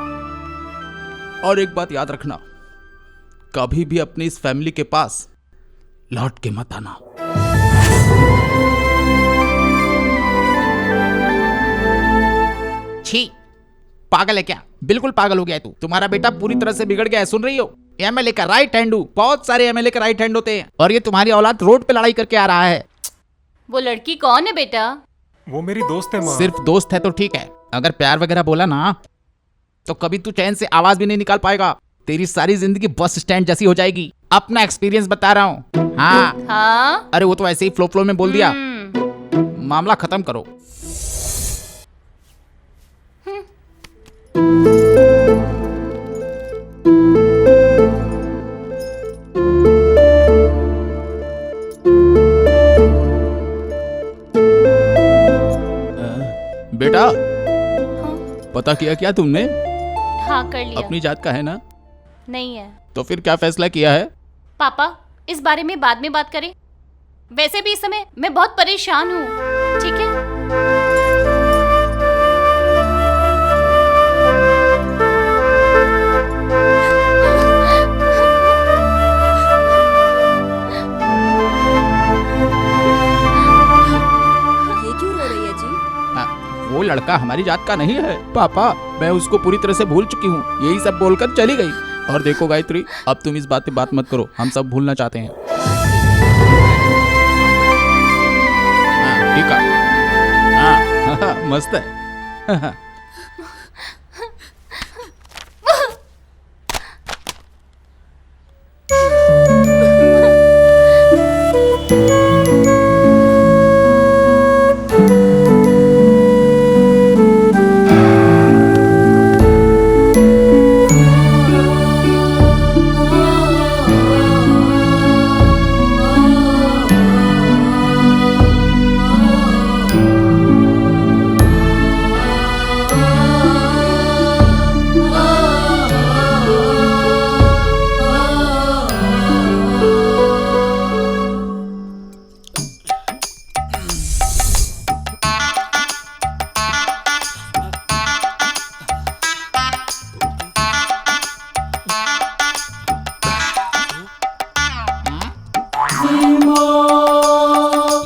और एक बात याद रखना, कभी भी अपनी इस फैमिली के पास लौट के मत आना। छी, पागल है क्या? बिल्कुल पागल हो गया है तू। तुम्हारा बेटा पूरी तरह से बिगड़ गया है, सुन रही हो? एमएलए का राइट हैंड हूँ। बहुत सारे एमएलए का राइट हैंड होते हैं, और ये तुम्हारी औलाद रोड पे लड़ाई करके आ रहा है। वो लड़की कौन है बेटा? वो मेरी दोस्त है माँ। सिर्फ दोस्त है तो ठीक है, अगर प्यार वगैरह बोला ना तो कभी तू चैन से आवाज भी नहीं निकाल पाएगा। तेरी सारी जिंदगी बस स्टैंड जैसी हो जाएगी। अपना एक्सपीरियंस बता रहा हूँ। हाँ। हाँ? अरे वो तो ऐसे ही फ्लो फ्लो में बोल दिया। मामला खत्म करो। बेटा, पता किया क्या तुमने? हाँ कर लिया। अपनी जात का है ना? नहीं है। तो फिर क्या फैसला किया है? पापा इस बारे में बाद में बात करें। वैसे भी इस समय मैं बहुत परेशान हूँ, ठीक है? ये क्यों रो रही है जी? वो लड़का हमारी जात का नहीं है पापा। मैं उसको पूरी तरह से भूल चुकी हूँ, यही सब बोलकर चली गई। और देखो गायत्री, अब तुम इस बात पे बात मत करो, हम सब भूलना चाहते हैं। हाँ, ठीक है। हाँ, मस्त है।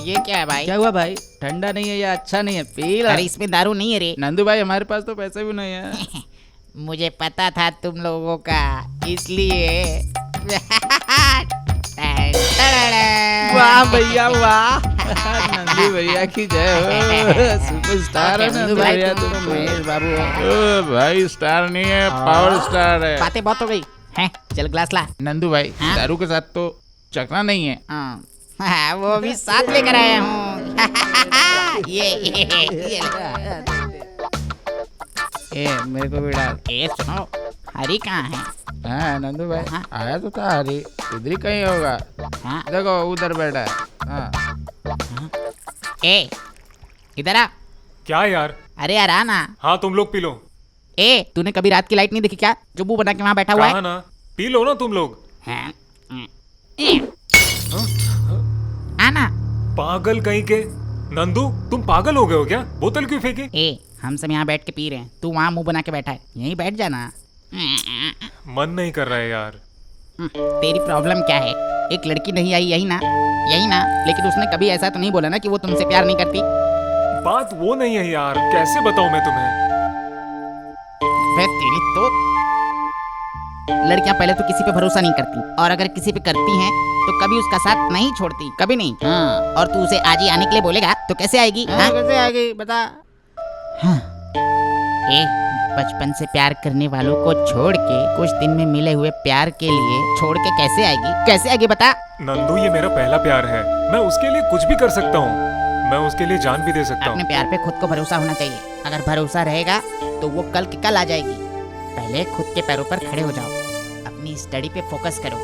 ये क्या है भाई? क्या हुआ भाई? ठंडा नहीं है या अच्छा नहीं है? पी ला। अरे इसमें दारू नहीं है रे। नंदू भाई, हमारे पास तो पैसे भी नहीं है। मुझे पता था तुम लोगों का, इसलिए वाह भैया वाह। नंदू भैया की जय हो। सुपरस्टार है नंदू भाई, भैया तुम तुम तो महेश बाबू हो। भाई स्टार नहीं है, पावर स्टार है। बातें बहुत हो गई हैं, चल ग्लास ला। नंदू भाई, हाँ? दारू के साथ तो चखना नहीं है। हाँ, वो भी साथ लेकर आया हूँ। ये मेरे को भी डाल। ए सुनो, हरी कहाँ है? हाँ नंदू भाई, हाँ? आया तो था हरी, इधर ही कहीं होगा। हाँ? देखो उधर बैठा है। हाँ। ए इधर आ। क्या यार? अरे यार आ ना। हाँ तुम लोग पी लो। ए तूने कभी रात की लाइट नहीं देखी क्या, जो मुंह बना के वहाँ बैठा हुआ कहा है? ना, पी लो ना तुम लोग। हाँ? आना। पागल कहीं के। नंदू तुम पागल हो गए हो क्या? बोतल क्यों फेंकी? ए हम सब यहाँ बैठ के पी रहे हैं, तू वहाँ मुंह बना के बैठा है, यहीं बैठ जाना। मन नहीं कर रहा है यार। तेरी प्रॉब्लम क्या है? एक लड़की नहीं आई, यही ना? यही ना? लेकिन उसने कभी ऐसा तो नहीं बोला ना कि वो तुमसे प्यार नहीं करती? बात वो नहीं है यार, कैसे बताऊं मैं तुम्हें? वे तेरी तो लड़कियां पहले तो किसी पे भरोसा नहीं करती, और अगर किसी पे करती हैं तो कभी उसका साथ नहीं छोड़ती, कभी नहीं। हाँ, और तू उसे आज ही आने के लिए बोलेगा तो कैसे आएगी? हाँ? कैसे आएगी बता। हाँ। ए, बचपन से प्यार करने वालों को छोड़ के कुछ दिन में मिले हुए प्यार के लिए छोड़ के कैसे आएगी? कैसे आएगी बता? नंदू ये मेरा पहला प्यार है, मैं उसके लिए कुछ भी कर सकता हूँ, मैं उसके लिए जान भी दे सकता अपने हूँ। प्यार पे खुद को भरोसा होना चाहिए। अगर भरोसा रहेगा तो वो कल की कल आ जाएगी। पहले खुद के पैरों पर खड़े हो जाओ, अपनी स्टडी पे फोकस करो,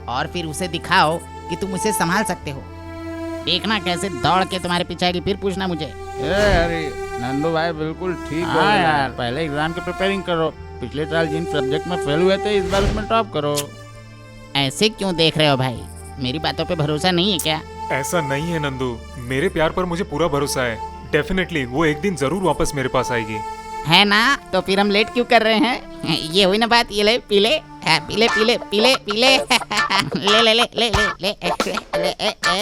और फिर उसे दिखाओ कि तुम उसे संभाल सकते हो। देखना कैसे दौड़ के तुम्हारे पीछे आएगी, फिर पूछना मुझे। अरे नंदू भाई बिल्कुल ठीक हो हाँ यार, पहले एग्जाम की प्रिपेयरिंग करो। पिछले साल जिन सब्जेक्ट में फेल हुए थे, इस बार उसमें टॉप करो। ऐसे क्यों देख रहे हो भाई? मेरी बातों पे भरोसा नहीं है क्या? ऐसा नहीं है नंदू, मेरे प्यार पर मुझे पूरा भरोसा है। डेफिनेटली वो एक दिन जरूर वापस मेरे पास आएगी। है ना? तो फिर हम लेट क्यों कर रहे हैं? ये हुई ना बात, ये ले पी ले। हाँ, पी ले पी ले पी ले पी ले। ले ले ले ले ले ले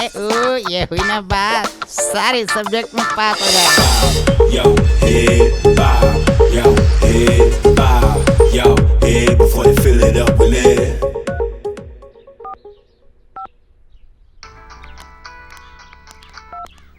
ओ, ये हुई ना बात, सारे सब्जेक्ट में पास हो जाएगा। Yo, head bob, yo, head bob, yo, head before they fill it up with lead.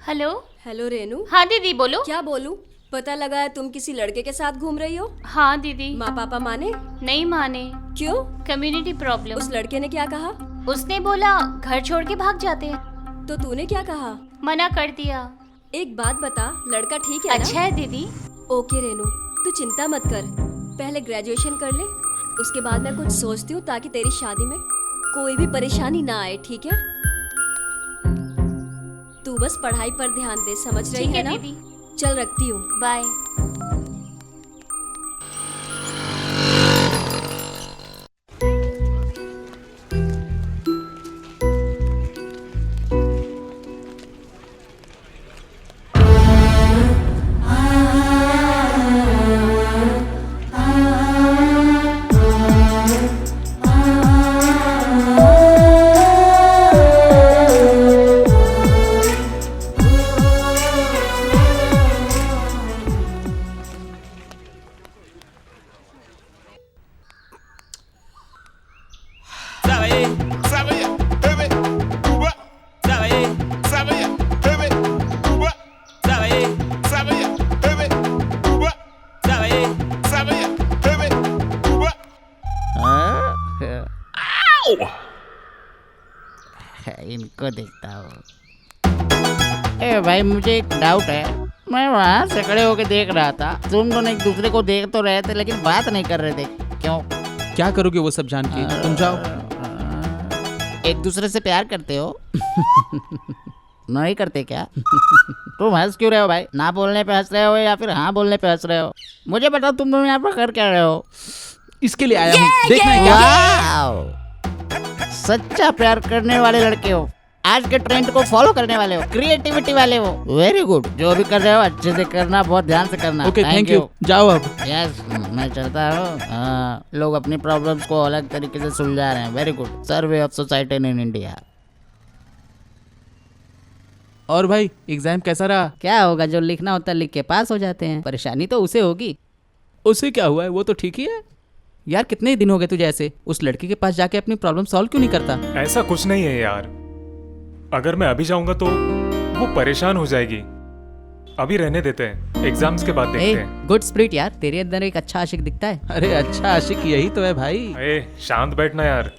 Hello. Hello Renu. हाँ दीदी बोलो। क्या बोलूं? पता लगा है तुम किसी लड़के के साथ घूम रही हो। हाँ दीदी। माँ पापा माने? नहीं माने। क्यों? Community problem. उस लड़के ने क्या कहा? उसने बोला घर छोड़ के भाग जाते हैं। तो तूने क्या कहा? मना कर दिया। एक बात बता, लड़का ठीक है ना? अच्छा है दीदी। ओके रेनू, तू चिंता मत कर, पहले ग्रेजुएशन कर ले, उसके बाद मैं कुछ सोचती हूँ ताकि तेरी शादी में कोई भी परेशानी ना आए, ठीक है? तू बस पढ़ाई पर ध्यान दे, समझ रही ठीक है है ना? दीदी। चल रखती हूँ। बाय। इनको देखता हूँ। ए भाई मुझे एक डाउट है, मैं वहाँ से खड़े होके देख रहा था, तुम दोनों एक दूसरे को देख तो रहे थे लेकिन बात नहीं कर रहे थे, क्यों? क्या करोगे वो सब जान के? तुम जाओ। एक दूसरे से प्यार करते हो? नहीं करते क्या? तुम हंस क्यों रहे हो भाई? ना बोलने पे हंस रहे हो या फिर हाँ बोलने पे हंस रहे हो? मुझे बताओ तुम दोनों यहाँ पर कर क्या रहे हो? इसके लिए आया हूँ, देखना है क्या? वाओ! सच्चा प्यार करने वाले लड़के हो, आज के ट्रेंड को फॉलो करने वाले हो, क्रिएटिविटी वाले हो। वेरी गुड, जो भी कर रहे हो अच्छे से करना, बहुत ध्यान से करना। Okay, thank you. जाओ अब। यस, मैं चलता हूँ। हाँ, लोग अपनी प्रॉब्लम्स को अलग तरीके से सुलझा रहे हैं। Very good, survey of society in India. और भाई एग्जाम कैसा रहा? क्या होगा, जो लिखना होता है लिख के पास हो जाते हैं। परेशानी तो उसे होगी। उससे क्या हुआ है, वो तो ठीक ही है। यार कितने दिन हो गए तुझे ऐसे? उस लड़की के पास जाके अपनी प्रॉब्लम सॉल्व क्यों नहीं करता? ऐसा कुछ नहीं है यार, अगर मैं अभी जाऊंगा तो वो परेशान हो जाएगी। अभी रहने देते हैं, एग्जाम्स के बाद देखते हैं। गुड स्पिरिट यार, तेरे अंदर एक अच्छा आशिक दिखता है। अरे अच्छा आशिक यही तो है भाई। ए, शांत बैठना यार।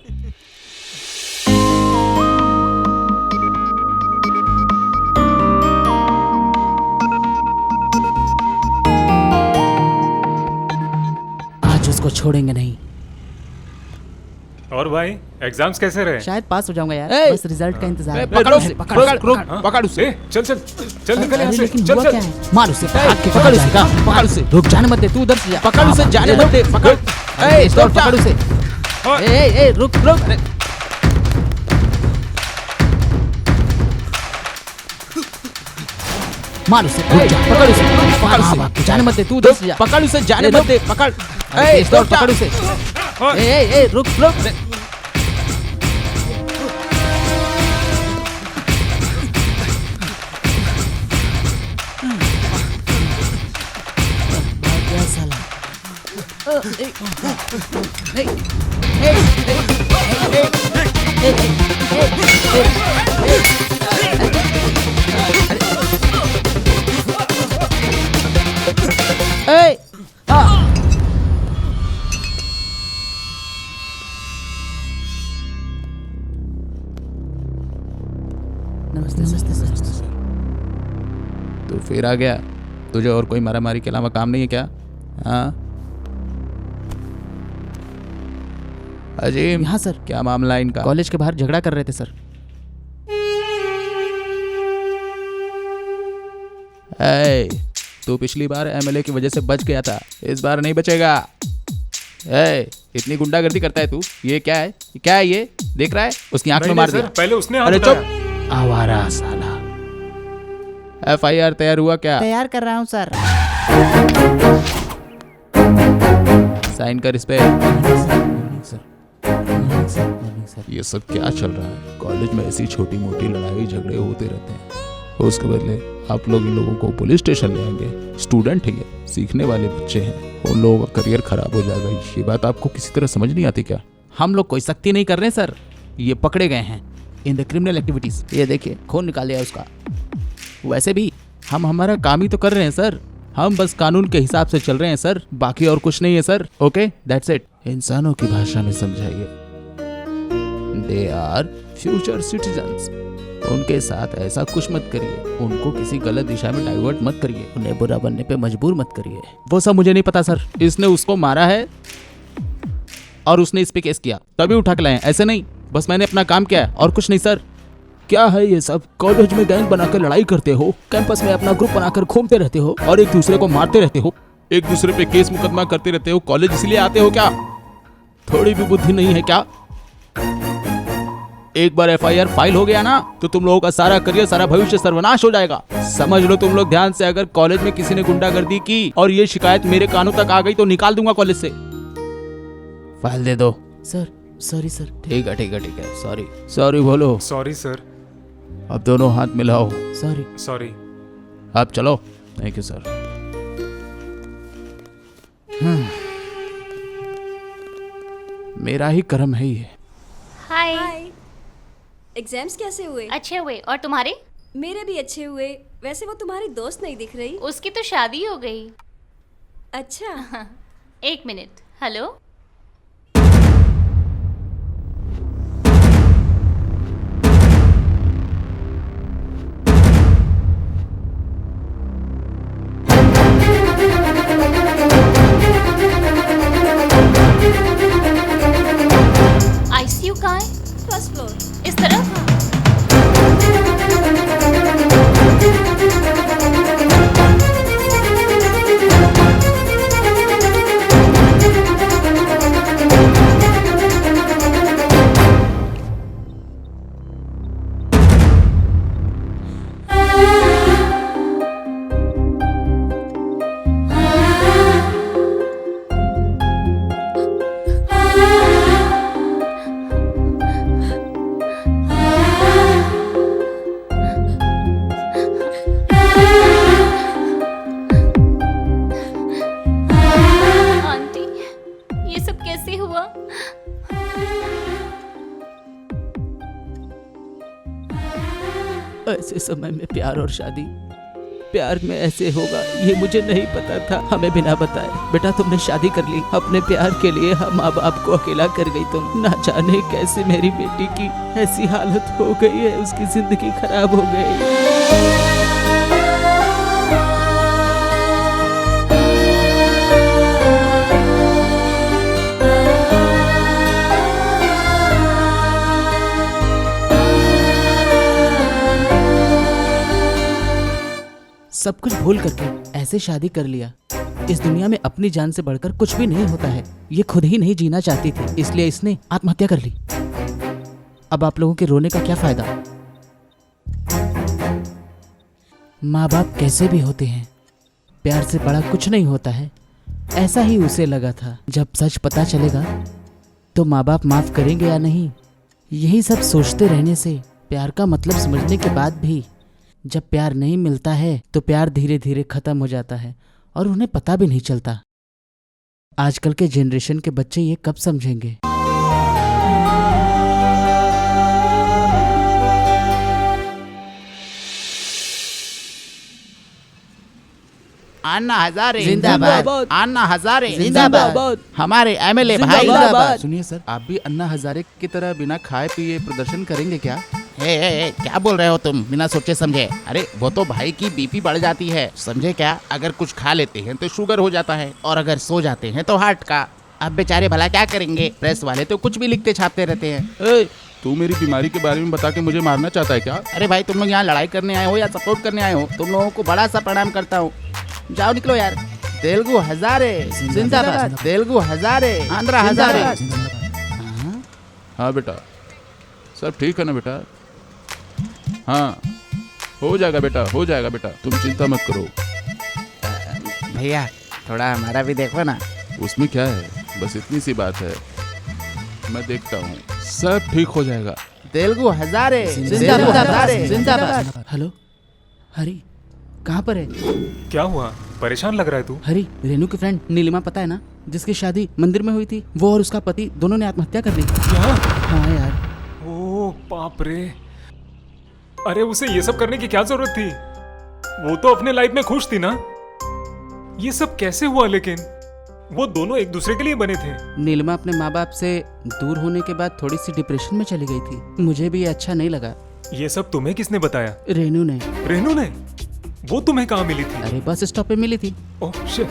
आज उसको छोड़ेंगे नहीं। और भाई एग्जाम्स कैसे रहे? शायद पास हो जाऊंगा यार, बस रिजल्ट का इंतजार है। पकड़ो उसे, पकड़ उसे। चल चल चल निकल यहाँ अरे से। लेकिन चल हुआ चल क्या है? मार उसे, भाग के पकड़ उसे, पकड़ उसे, रुक जाने मत दे, तू उधर से जा। पकड़ उसे, जाने मत दे, पकड़। ए, स्टॉप, रुक जा। पकड़ उसे। ए, रुक रुक। मार उसे, रुक जा, पकड़ उसे, पकड़ उसे, भाग के जाने मत दे, तू उधर से जा। पकड़ उसे, जाने मत दे, पकड़। ए, स्टॉप, पकड़ उसे। ए, रुक रुक। नमस्ते सर। तो फिर आ गया, तुझे और कोई मारामारी के अलावा काम नहीं है क्या? हाँ अजीम। हाँ सर। क्या मामला इनका? कॉलेज के बाहर झगड़ा कर रहे थे सर। ए, तू पिछली बार एमएलए की वजह से बच गया था, इस बार नहीं बचेगा। ए, इतनी गुंडागर्दी करता है तू? ये क्या है? क्या है ये? देख रहा है? उसकी आंख में मार दिया। पहले उसने हाथ अरे उठाया। चुप, आवारा साला। एफआईआर तैयार हुआ क्या? तैयार कर रहा हूँ सर। साइन कर इस पे। ये सब क्या चल रहा है? कॉलेज में ऐसी छोटी मोटी लड़ाई झगड़े होते रहते हैं, उसके बदले आप लोग इन लोगों को पुलिस स्टेशन ले आएंगे। स्टूडेंट है ये, सीखने वाले बच्चे हैं, उन लोगों का करियर खराब हो जाएगा। ये बात आपको किसी तरह समझ नहीं आती क्या? हम लोग कोई सख्ती नहीं कर रहे सर, ये पकड़े गए हैं इन द क्रिमिनल एक्टिविटीज। ये देखिए खून निकाल लिया उसका। वैसे भी हम हमारा काम ही तो कर रहे हैं सर, हम बस कानून के हिसाब से चल रहे हैं सर, बाकी और कुछ नहीं है सर। Okay, that's it. इंसानों की भाषा में समझाइए। They are future citizens. उनके साथ ऐसा कुछ मत करिए, उनको किसी गलत दिशा में डाइवर्ट मत करिए, उन्हें बुरा बनने पे मजबूर मत करिए। वो सब मुझे नहीं पता सर। इसने उसको मारा है और उसने इस पे केस किया, तभी उठा के लाए, ऐसे नहीं। बस मैंने अपना काम किया है और कुछ नहीं सर। क्या है ये सब? कॉलेज में गैंग बनाकर लड़ाई करते हो, कैंपस में अपना ग्रुप बनाकर घूमते रहते हो और एक दूसरे को मारते रहते हो, एक दूसरे पे केस मुकदमा करते रहते हो। कॉलेज इसलिए आते हो क्या? थोड़ी भी बुद्धि नहीं है क्या? एक बार एफआईआर फाइल हो गया ना तो तुम लोगों का सारा करियर, सारा भविष्य सर्वनाश हो जाएगा। समझ लो तुम लोग ध्यान से। अगर कॉलेज में किसी ने गुंडागर्दी की और ये शिकायत मेरे कानों तक आ गई तो निकाल दूंगा कॉलेज से। फाइल दे दो सर। Sorry sir. ठीक है ठीक है ठीक है, सॉरी सॉरी बोलो। Sorry sir. अब दोनों हाथ मिलाओ। सॉरी। सॉरी। आप चलो। Thank you sir. मेरा ही कर्म है ये। हाय। एग्जाम्स कैसे हुए? अच्छे हुए, और तुम्हारे? मेरे भी अच्छे हुए। वैसे वो तुम्हारी दोस्त नहीं दिख रही। उसकी तो शादी हो गई। अच्छा। एक मिनट। हेलो। आंटी, ये सब कैसे हुआ? ऐसे समय में प्यार और शादी, प्यार में ऐसे होगा ये मुझे नहीं पता था। हमें बिना बताए बेटा तुमने शादी कर ली, अपने प्यार के लिए हम माँ बाप को अकेला कर गई तुम। ना जाने कैसे मेरी बेटी की ऐसी हालत हो गई है, उसकी जिंदगी खराब हो गई। सब कुछ भूल करके ऐसे शादी कर लिया। इस दुनिया में अपनी जान से बढ़कर कुछ भी नहीं होता है। ये खुद ही नहीं जीना चाहती थी, इसलिए इसने आत्महत्या कर ली। अब आप लोगों के रोने का क्या फायदा? माँ बाप कैसे भी होते हैं, प्यार से बड़ा कुछ नहीं होता है। ऐसा ही उसे लगा था। जब सच पता चलेगा तो माँ बाप माफ करेंगे या नहीं, यही सब सोचते रहने से प्यार का मतलब समझने के बाद भी जब प्यार नहीं मिलता है तो प्यार धीरे धीरे खत्म हो जाता है और उन्हें पता भी नहीं चलता। आजकल के जनरेशन के बच्चे ये कब समझेंगे? अन्ना हजारे जिंदाबाद। अन्ना हजारे जिंदाबाद। हमारे एमएलए भाई जिंदाबाद। सुनिए सर, आप भी अन्ना हजारे की तरह बिना खाए पिए प्रदर्शन करेंगे क्या? ए, क्या बोल रहे हो तुम बिना सोचे समझे? अरे वो तो भाई की बीपी बढ़ जाती है, समझे क्या? अगर कुछ खा लेते हैं तो शुगर हो जाता है और अगर सो जाते हैं तो हार्ट का। अब बेचारे भला क्या करेंगे? प्रेस वाले तो कुछ भी लिखते छापते रहते हैं। तू मेरी बीमारी के बारे में बता के मुझे मारना चाहता है क्या? अरे भाई तुम लोग यहाँ लड़ाई करने आए हो या सपोर्ट करने आए हो? तुम लोगों को बड़ा सा प्रणाम करता हूँ। जाओ निकलो यार। तेलुगु हजारे जिंदाबाद, तेलुगु हजारे, आंध्रा हजारे। हाँ बेटा, सब ठीक है ना बेटा? हाँ, हो जाएगा बेटा, हो जाएगा बेटा, तुम चिंता मत करो। भैया थोड़ा हमारा भी देखो ना। उसमें क्या है, बस इतनी सी बात है, मैं देखता हूँ, सब ठीक हो जाएगा। तेलुगु हजारे जिंदाबाद। जिंदाबाद। हेलो हरी, कहाँ पर है? क्या हुआ, परेशान लग रहा है तू? हरी, रेनू की फ्रेंड नीलिमा पता है ना, जिसकी शादी मंदिर में हुई थी, वो और उसका पति दोनों ने आत्महत्या कर ली। क्या? हाँ यार। ओ बाप रे, अरे उसे ये सब करने की क्या जरूरत थी? वो तो अपने लाइफ में खुश थी ना। ये सब कैसे हुआ? लेकिन वो दोनों एक दूसरे के लिए बने थे। नीलिमा अपने माँ बाप से दूर होने के बाद थोड़ी सी डिप्रेशन में चली गई थी। मुझे भी ये अच्छा नहीं लगा। ये सब तुम्हें किसने बताया? रेनू ने। रेनू ने? वो तुम्हें कहाँ मिली थी? अरे बस स्टॉप पे मिली थी। ओह शिट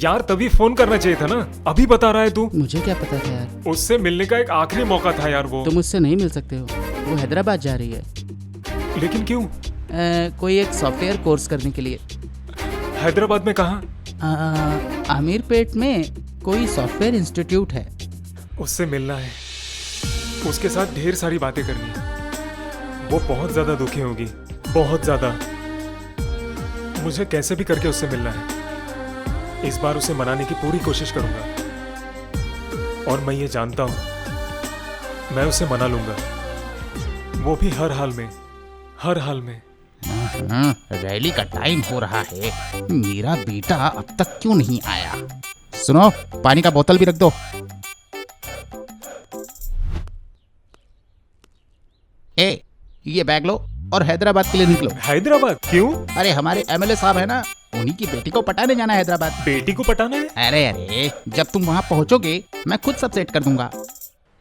यार, तभी फोन करना चाहिए था ना। अभी बता रहा है तू? मुझे क्या पता था यार। उससे मिलने का एक आखिरी मौका था यार। वो तुम उससे नहीं मिल सकते हो, वो हैदराबाद जा रही है। लेकिन क्यों? कोई एक सॉफ्टवेयर कोर्स करने के लिए। हैदराबाद में कहाँ? आमिरपेट में कोई सॉफ्टवेयर इंस्टीट्यूट है। उससे मिलना है, उसके साथ ढेर सारी बातें करनी है। वो बहुत ज्यादा दुखी होगी, बहुत ज्यादा। मुझे कैसे भी करके उससे मिलना है। इस बार उसे मनाने की पूरी कोशिश करूंगा और मैं ये जानता हूं मैं उसे मना लूंगा, वो भी हर हाल में, हर हाल में। रैली का टाइम हो रहा है, मेरा बेटा अब तक क्यों नहीं आया? सुनो, पानी का बोतल भी रख दो। ये बैग लो और हैदराबाद के लिए निकलो। हैदराबाद क्यों? अरे हमारे एमएलए साहब है ना, उन्हीं की बेटी को पटाने जाना है हैदराबाद। बेटी को पटाना है? अरे जब तुम वहाँ पहुँचोगे मैं खुद सब सेट कर दूंगा।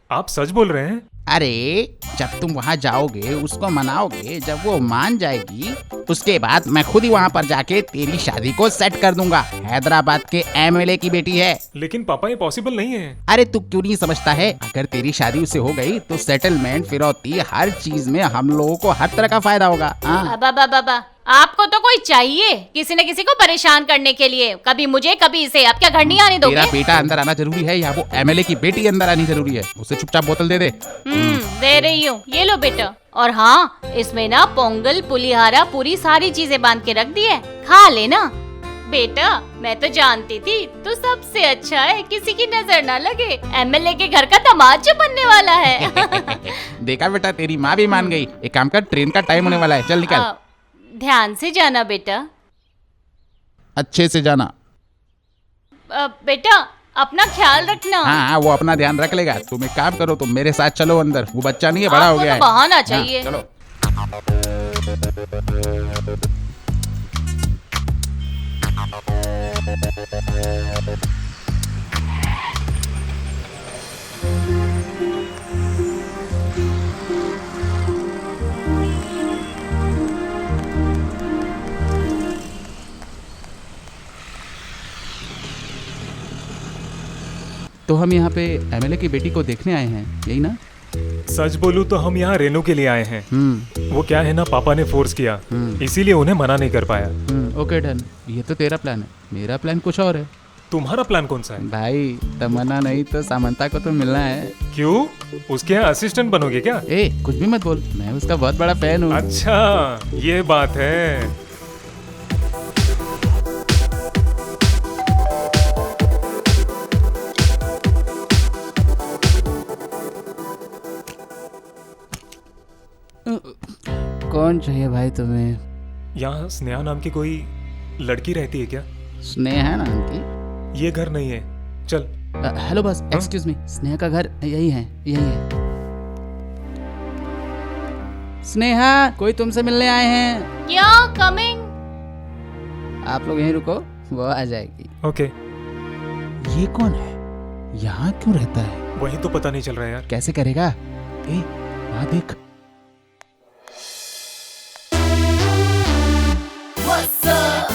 आप सच बोल रहे हैं? अरे जब तुम वहाँ जाओगे उसको मनाओगे, जब वो मान जाएगी उसके बाद मैं खुद ही वहाँ पर जाके तेरी शादी को सेट कर दूंगा। हैदराबाद के एमएलए की बेटी है। लेकिन पापा ये पॉसिबल नहीं है। अरे तू क्यों नहीं समझता है, अगर तेरी शादी उससे हो गई तो सेटलमेंट, फिरौती, हर चीज में हम लोगों को हर तरह का फायदा होगा। हाँ? बाबा आपको तो कोई चाहिए किसी न किसी को परेशान करने के लिए, कभी मुझे कभी इसे। आप क्या घर नहीं आने दोगे? तेरा बेटा अंदर आना जरूरी है या वो एमएलए की बेटी अंदर आनी जरूरी है? उसे चुपचाप बोतल दे दे। दे रही हूँ, ये लो बेटा। और हाँ, इसमें ना पोंगल, पुलिहारा, पूरी सारी चीजें बांध के रख दी है, खा लेना। बेटा मैं तो जानती थी तू सबसे अच्छा है, किसी की नजर ना लगे। एमएलए के घर का दामाद जो बनने वाला है। देखा बेटा, तेरी माँ भी मान गई। एक काम कर, ट्रेन का टाइम होने वाला है, चल निकल। ध्यान से जाना बेटा। अच्छे से जाना। बेटा अपना ख्याल रखना। हाँ, वो अपना ध्यान रख लेगा। तुम एक काम करो, तुम मेरे साथ चलो अंदर। वो बच्चा नहीं है, बड़ा हो गया है। बहाना चाहिए। चलो। तो हम यहाँ पे एमएलए की बेटी को देखने आए हैं, यही ना? सच बोलूं तो हम यहाँ रेनू के लिए आए हैं। वो क्या है ना, पापा ने फोर्स किया, इसीलिए उन्हें मना नहीं कर पाया। Okay done. ये तो तेरा प्लान है, मेरा प्लान कुछ और है। तुम्हारा प्लान कौन सा है? भाई तमन्ना नहीं तो सामंता को तो मिलना है। क्यों? उसके यहाँ असिस्टेंट बनोगे क्या? ए कुछ भी मत बोल, मैं उसका बहुत बड़ा फैन हूँ। अच्छा ये बात है। कौन चाहिए भाई तुम्हें? यहाँ स्नेहा नाम की कोई लड़की रहती है क्या? स्नेहा नाम की? ये घर नहीं है, चल। हेलो बस, एक्सक्यूज मी, स्नेहा का घर यही है, यही है। स्नेहा, कोई तुमसे मिलने आए हैं। क्या? कमिंग। आप लोग यहीं रुको, वो आ जाएगी। ओके। ये कौन है? यहाँ क्यों रहता है? वही तो पता नहीं चल रहा है यार। कैसे करेगा? ए, वहाँ देख। What's up?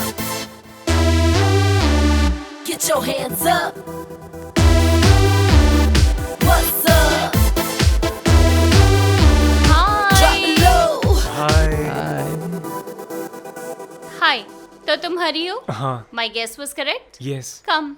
Get your hands up. What's up? Drop it low. हाय, तो तुम हरी हो? हाँ। My guess was correct? Yes. Come.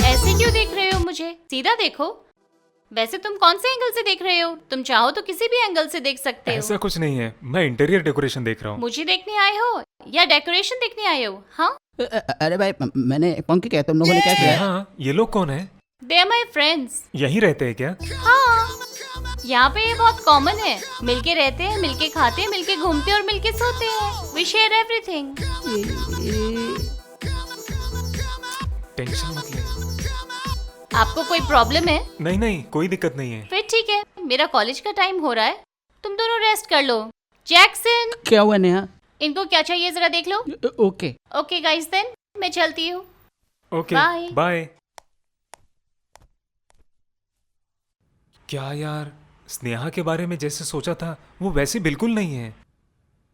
ऐसे क्यों देख रहे हो मुझे? सीधा देखो। वैसे तुम कौन से एंगल से देख रहे हो? तुम चाहो तो किसी भी एंगल से देख सकते हो। ऐसा कुछ नहीं है, मैं इंटीरियर डेकोरेशन देख रहा हूँ। मुझे देखने आए हो या डेकोरेशन देखने आए हो? हाँ? अरे भाई, मैंने पंखी क्या, तुम लोगों ने क्या किया? हाँ, ये लोग कौन है? They are my friends. यहीं रहते हैं क्या? हाँ, यहाँ पे ये बहुत कॉमन है। मिलके रहते हैं, मिलके खाते हैं, मिलके घूमते हैं और मिलके सोते हैं। We share everything. टेंशन मत ले। आपको कोई प्रॉब्लम है? नहीं नहीं, कोई दिक्कत नहीं है। फिर ठीक है, मेरा कॉलेज का टाइम हो रहा है, तुम दोनों रेस्ट कर लो। जैक्सन, क्या हुआ नेहा? इनको क्या चाहिए जरा देख लो। ओके ओके गाइस, देन मैं चलती हूँ। Okay bye. बाय। क्या यार, स्नेहा के बारे में जैसे सोचा था वो वैसे बिल्कुल नहीं है।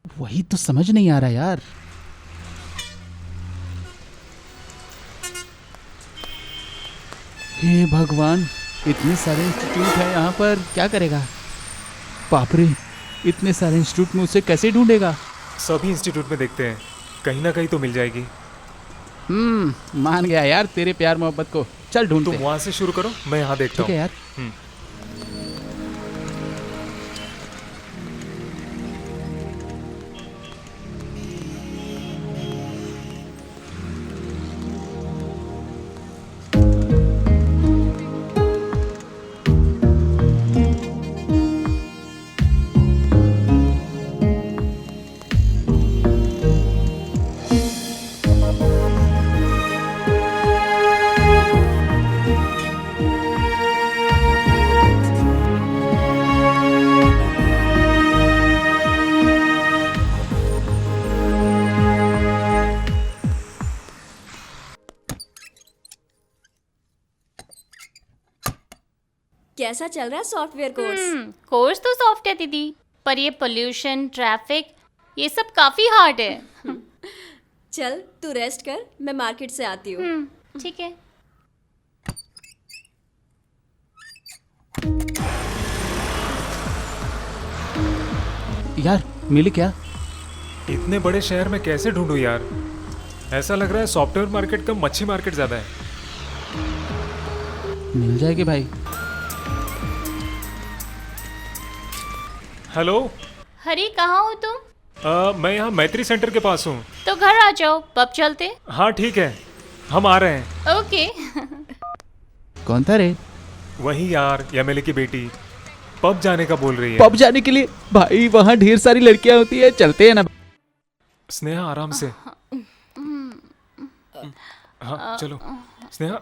वही तो समझ नहीं आ रहा यार। हे भगवान, इतने सारे इंस्टीट्यूट है यहाँ पर, क्या करेगा? बाप रे, इतने सारे इंस्टीट्यूट में उसे कैसे ढूंढेगा? सभी इंस्टीट्यूट में देखते हैं, कहीं ना कहीं तो मिल जाएगी। मान गया यार तेरे प्यार मोहब्बत को। चल ढूंढते। तुम वहां से शुरू करो, मैं यहाँ देखता हूँ। ठीक है यार। कैसा चल रहा है सॉफ्टवेयर कोर्स? कोर्स तो सॉफ्ट है दीदी, पर ये पोल्यूशन, ट्रैफिक, ये सब काफी हार्ड है। चल तू रेस्ट कर, मैं मार्केट से आती हूँ। ठीक है। यार मिली क्या? इतने बड़े शहर में कैसे ढूंढूं यार? ऐसा लग रहा है सॉफ्टवेयर मार्केट कम मच्छी मार्केट ज्यादा है। मिल जाएगी भाई। हेलो। हरी कहाँ हो तुम? मैं यहाँ मैत्री सेंटर के पास हूँ। तो घर आ जाओ, पब चलते। हाँ ठीक है, हम आ रहे हैं। ओके। कौन था रे? वही यार, एमएलए की बेटी पब जाने का बोल रही है। पब जाने के लिए? भाई वहाँ ढेर सारी लड़कियां होती है, चलते हैं ना। स्नेहा आराम से। हाँ चलो स्नेहा।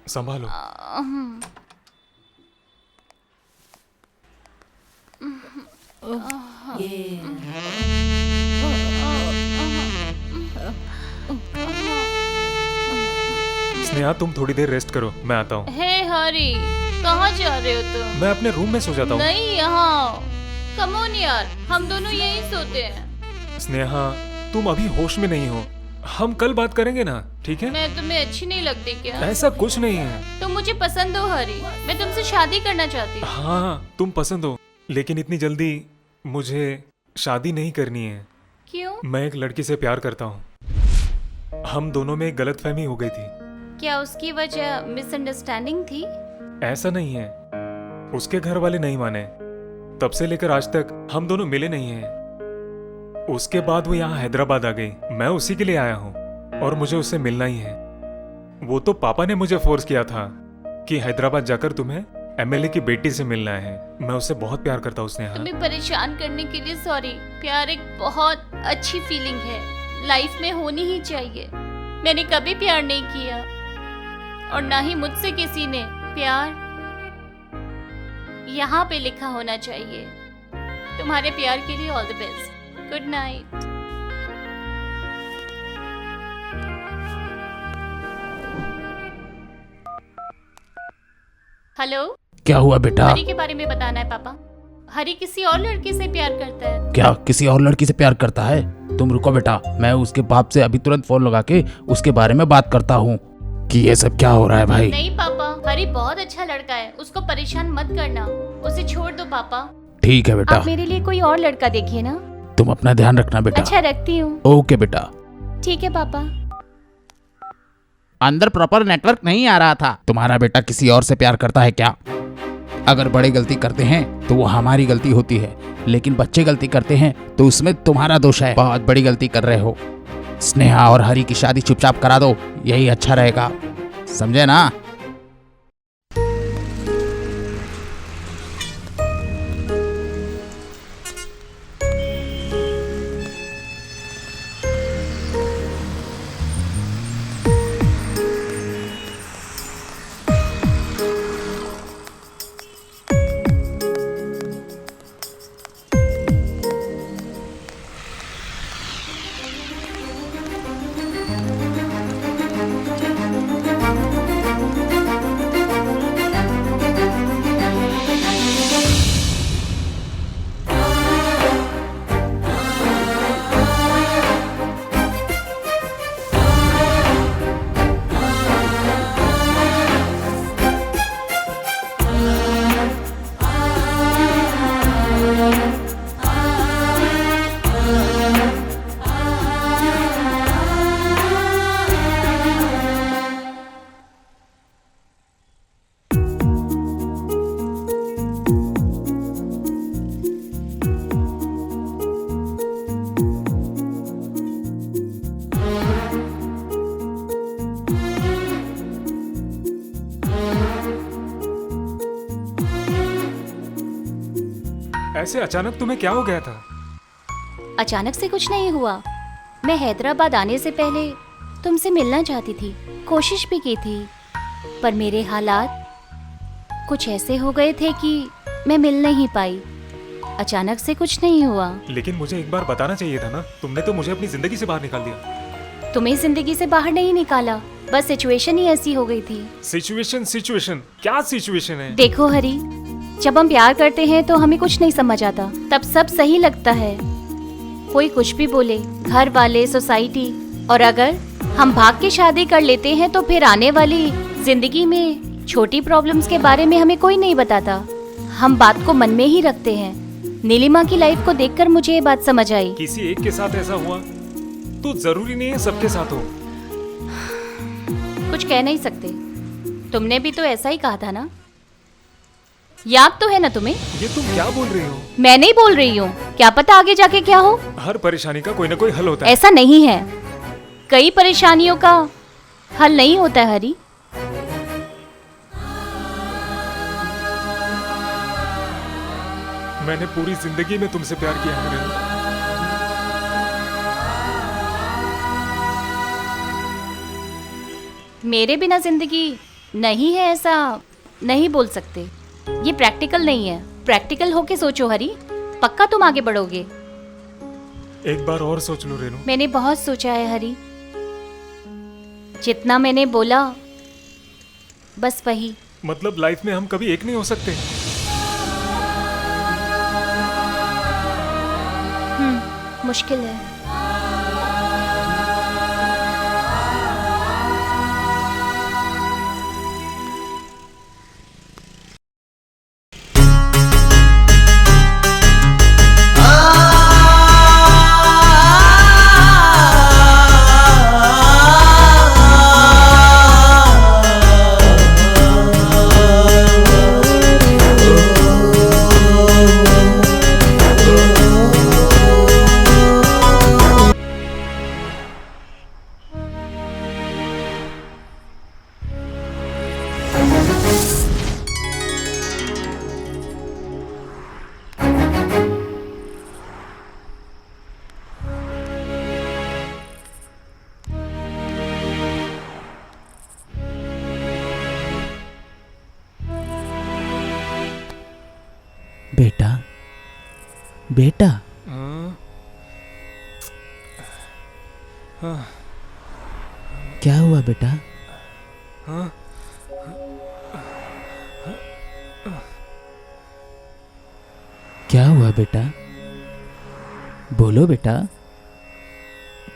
संभालो। स्नेहा तुम थोड़ी देर रेस्ट करो, मैं आता हूँ। हे हरी, कहाँ जा रहे हो तुम? मैं अपने रूम में सो जाता हूँ। नहीं, यहाँ कम ऑन यार, हम दोनों यहीं सोते हैं। स्नेहा तुम अभी होश में नहीं हो, हम कल बात करेंगे ना, ठीक है? मैं तुम्हें अच्छी नहीं लगती क्या? ऐसा कुछ नहीं है। तुम मुझे पसंद हो हरी, मैं तुमसे शादी करना चाहती हूँ। हाँ तुम पसंद हो, लेकिन इतनी जल्दी मुझे शादी नहीं करनी है। क्यों? मैं एक लड़की से प्यार करता हूँ, हम दोनों में गलतफहमी हो गई थी। क्या उसकी वजह मिसअंडरस्टैंडिंग थी? ऐसा नहीं है, उसके घर वाले नहीं माने, तब से लेकर आज तक हम दोनों मिले नहीं हैं। उसके बाद वो यहाँ हैदराबाद आ गई, मैं उसी के लिए आया हूँ और मुझे उससे मिलना ही है। वो तो पापा ने मुझे फोर्स किया था कि हैदराबाद जाकर तुम्हें एमएलए की बेटी से मिलना है। मैं उससे बहुत प्यार करता हूँ स्नेहा। तुम्हें परेशान करने के लिए सॉरी। प्यार एक बहुत अच्छी फीलिंग है, लाइफ में होनी ही चाहिए। मैंने कभी प्यार नहीं किया और ना ही मुझसे किसी ने। प्यार यहाँ पे लिखा होना चाहिए। तुम्हारे प्यार के लिए all the best. Good night. Hello. क्या हुआ बेटा? हरी के बारे में बताना है पापा। हरी किसी और लड़के से प्यार करता है। क्या किसी और लड़की से प्यार करता है? तुम रुको बेटा, मैं उसके बाप से अभी तुरंत फोन लगा के उसके बारे में बात करता हूँ कि ये सब क्या हो रहा है भाई। नहीं पापा, हरी बहुत अच्छा लड़का है, उसको परेशान मत करना, उसे छोड़ दो पापा। ठीक है बेटा। आप मेरे लिए कोई और लड़का देखिए ना। तुम अपना ध्यान रखना बेटा। अच्छा रखती हूँ। ओके बेटा। ठीक है पापा। अंदर प्रॉपर नेटवर्क नहीं आ रहा था। तुम्हारा बेटा किसी और से प्यार करता है क्या? अगर बड़े गलती करते हैं तो वो हमारी गलती होती है, लेकिन बच्चे गलती करते हैं तो उसमें तुम्हारा दोष है। बहुत बड़ी गलती कर रहे हो। स्नेहा और हरी की शादी चुपचाप करा दो, यही अच्छा रहेगा, समझे ना? ऐसे अचानक तुम्हें क्या हो गया था? अचानक से कुछ नहीं हुआ। मैं हैदराबाद आने से पहले तुमसे मिलना चाहती थी, कोशिश भी की थी, पर मेरे हालात कुछ ऐसे हो गए थे कि मैं मिल नहीं पाई। अचानक से कुछ नहीं हुआ। लेकिन मुझे एक बार बताना चाहिए था ना, तुमने तो मुझे अपनी जिंदगी से बाहर निकाल दिया। तुम्हें जिंदगी से बाहर नहीं निकाला, बस सिचुएशन ही ऐसी हो गई थी। सिचुएशन क्या सिचुएशन है? देखो हरी, जब हम प्यार करते हैं तो हमें कुछ नहीं समझ आता, तब सब सही लगता है। कोई कुछ भी बोले, घर वाले, सोसाइटी, और अगर हम भाग के शादी कर लेते हैं तो फिर आने वाली जिंदगी में छोटी प्रॉब्लम्स के बारे में हमें कोई नहीं बताता। हम बात को मन में ही रखते हैं। नीलिमा की लाइफ को देखकर मुझे ये बात समझ आई। किसी एक के साथ ऐसा हुआ तो जरूरी नहीं है सबके साथ हो। कुछ कह नहीं सकते, तुमने भी तो ऐसा ही कहा था ना? याद तो है ना तुम्हें? ये तुम क्या बोल रही हो? मैं नहीं बोल रही हूँ, क्या पता आगे जाके क्या हो। हर परेशानी का कोई ना कोई हल होता है। ऐसा नहीं है, कई परेशानियों का हल नहीं होता है हरी। मैंने पूरी जिंदगी में तुमसे प्यार किया है रेनू। मेरे बिना जिंदगी नहीं है, ऐसा नहीं बोल सकते। ये प्रैक्टिकल नहीं है। प्रैक्टिकल होके सोचो हरी, पक्का तुम आगे बढ़ोगे। एक बार और सोच लो रेनू। मैंने बहुत सोचा है हरी, जितना मैंने बोला बस वही। मतलब लाइफ में हम कभी एक नहीं हो सकते? मुश्किल है। बेटा, बेटा, क्या हुआ बेटा? क्या हुआ बेटा? बोलो बेटा।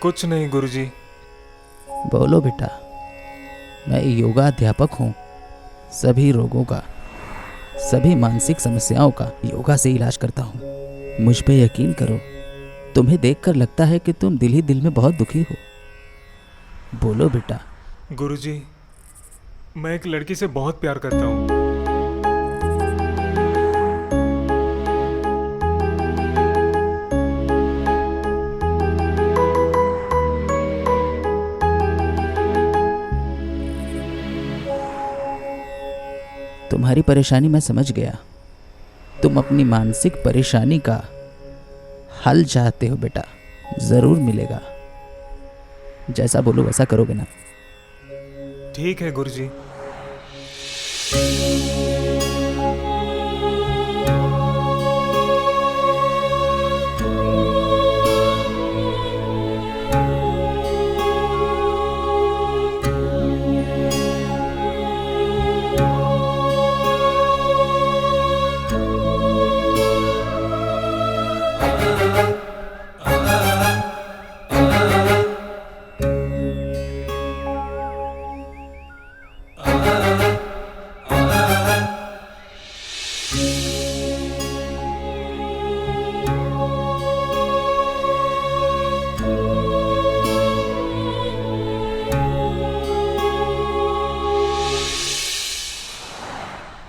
कुछ नहीं गुरुजी। बोलो बेटा। मैं योगा अध्यापक हूँ। सभी रोगों का, सभी मानसिक समस्याओं का योगा से इलाज करता हूँ। मुझ पे यकीन करो, तुम्हें देखकर लगता है कि तुम दिल ही दिल में बहुत दुखी हो। बोलो बेटा। गुरुजी, मैं एक लड़की से बहुत प्यार करता हूँ। तुम्हारी परेशानी मैं समझ गया। तुम अपनी मानसिक परेशानी का हल चाहते हो बेटा। जरूर मिलेगा। जैसा बोलो वैसा करोगे ना? ठीक है गुरुजी।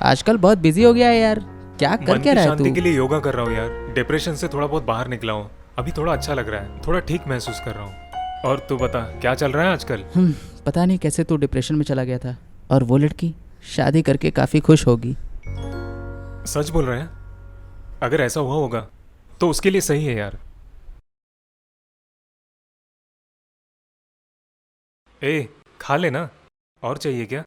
आजकल बहुत बिजी हो गया है यार। क्या कर क्या रहा है शांति तू? के लिए योगा कर रहा हूँ यार। डिप्रेशन से थोड़ा बहुत बाहर निकला हूँ। अभी थोड़ा अच्छा लग रहा है, थोड़ा ठीक महसूस कर रहा हूँ। और तू बता, क्या चल रहा है आजकल? पता नहीं कैसे तू डिप्रेशन में चला गया था। और वो लड़की शादी करके काफी खुश होगी। सच बोल रहे हैं? अगर ऐसा हुआ होगा तो उसके लिए सही है यार। ए, खा लेना। और चाहिए क्या?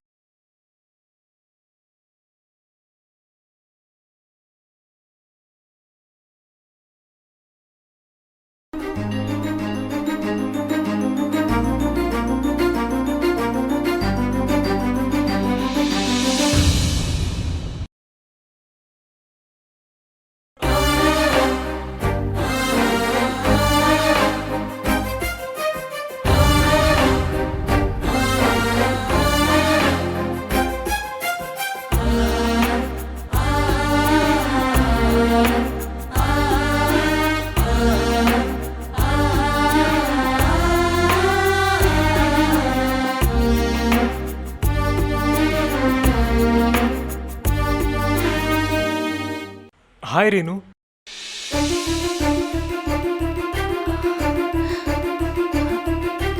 हाय रेनू।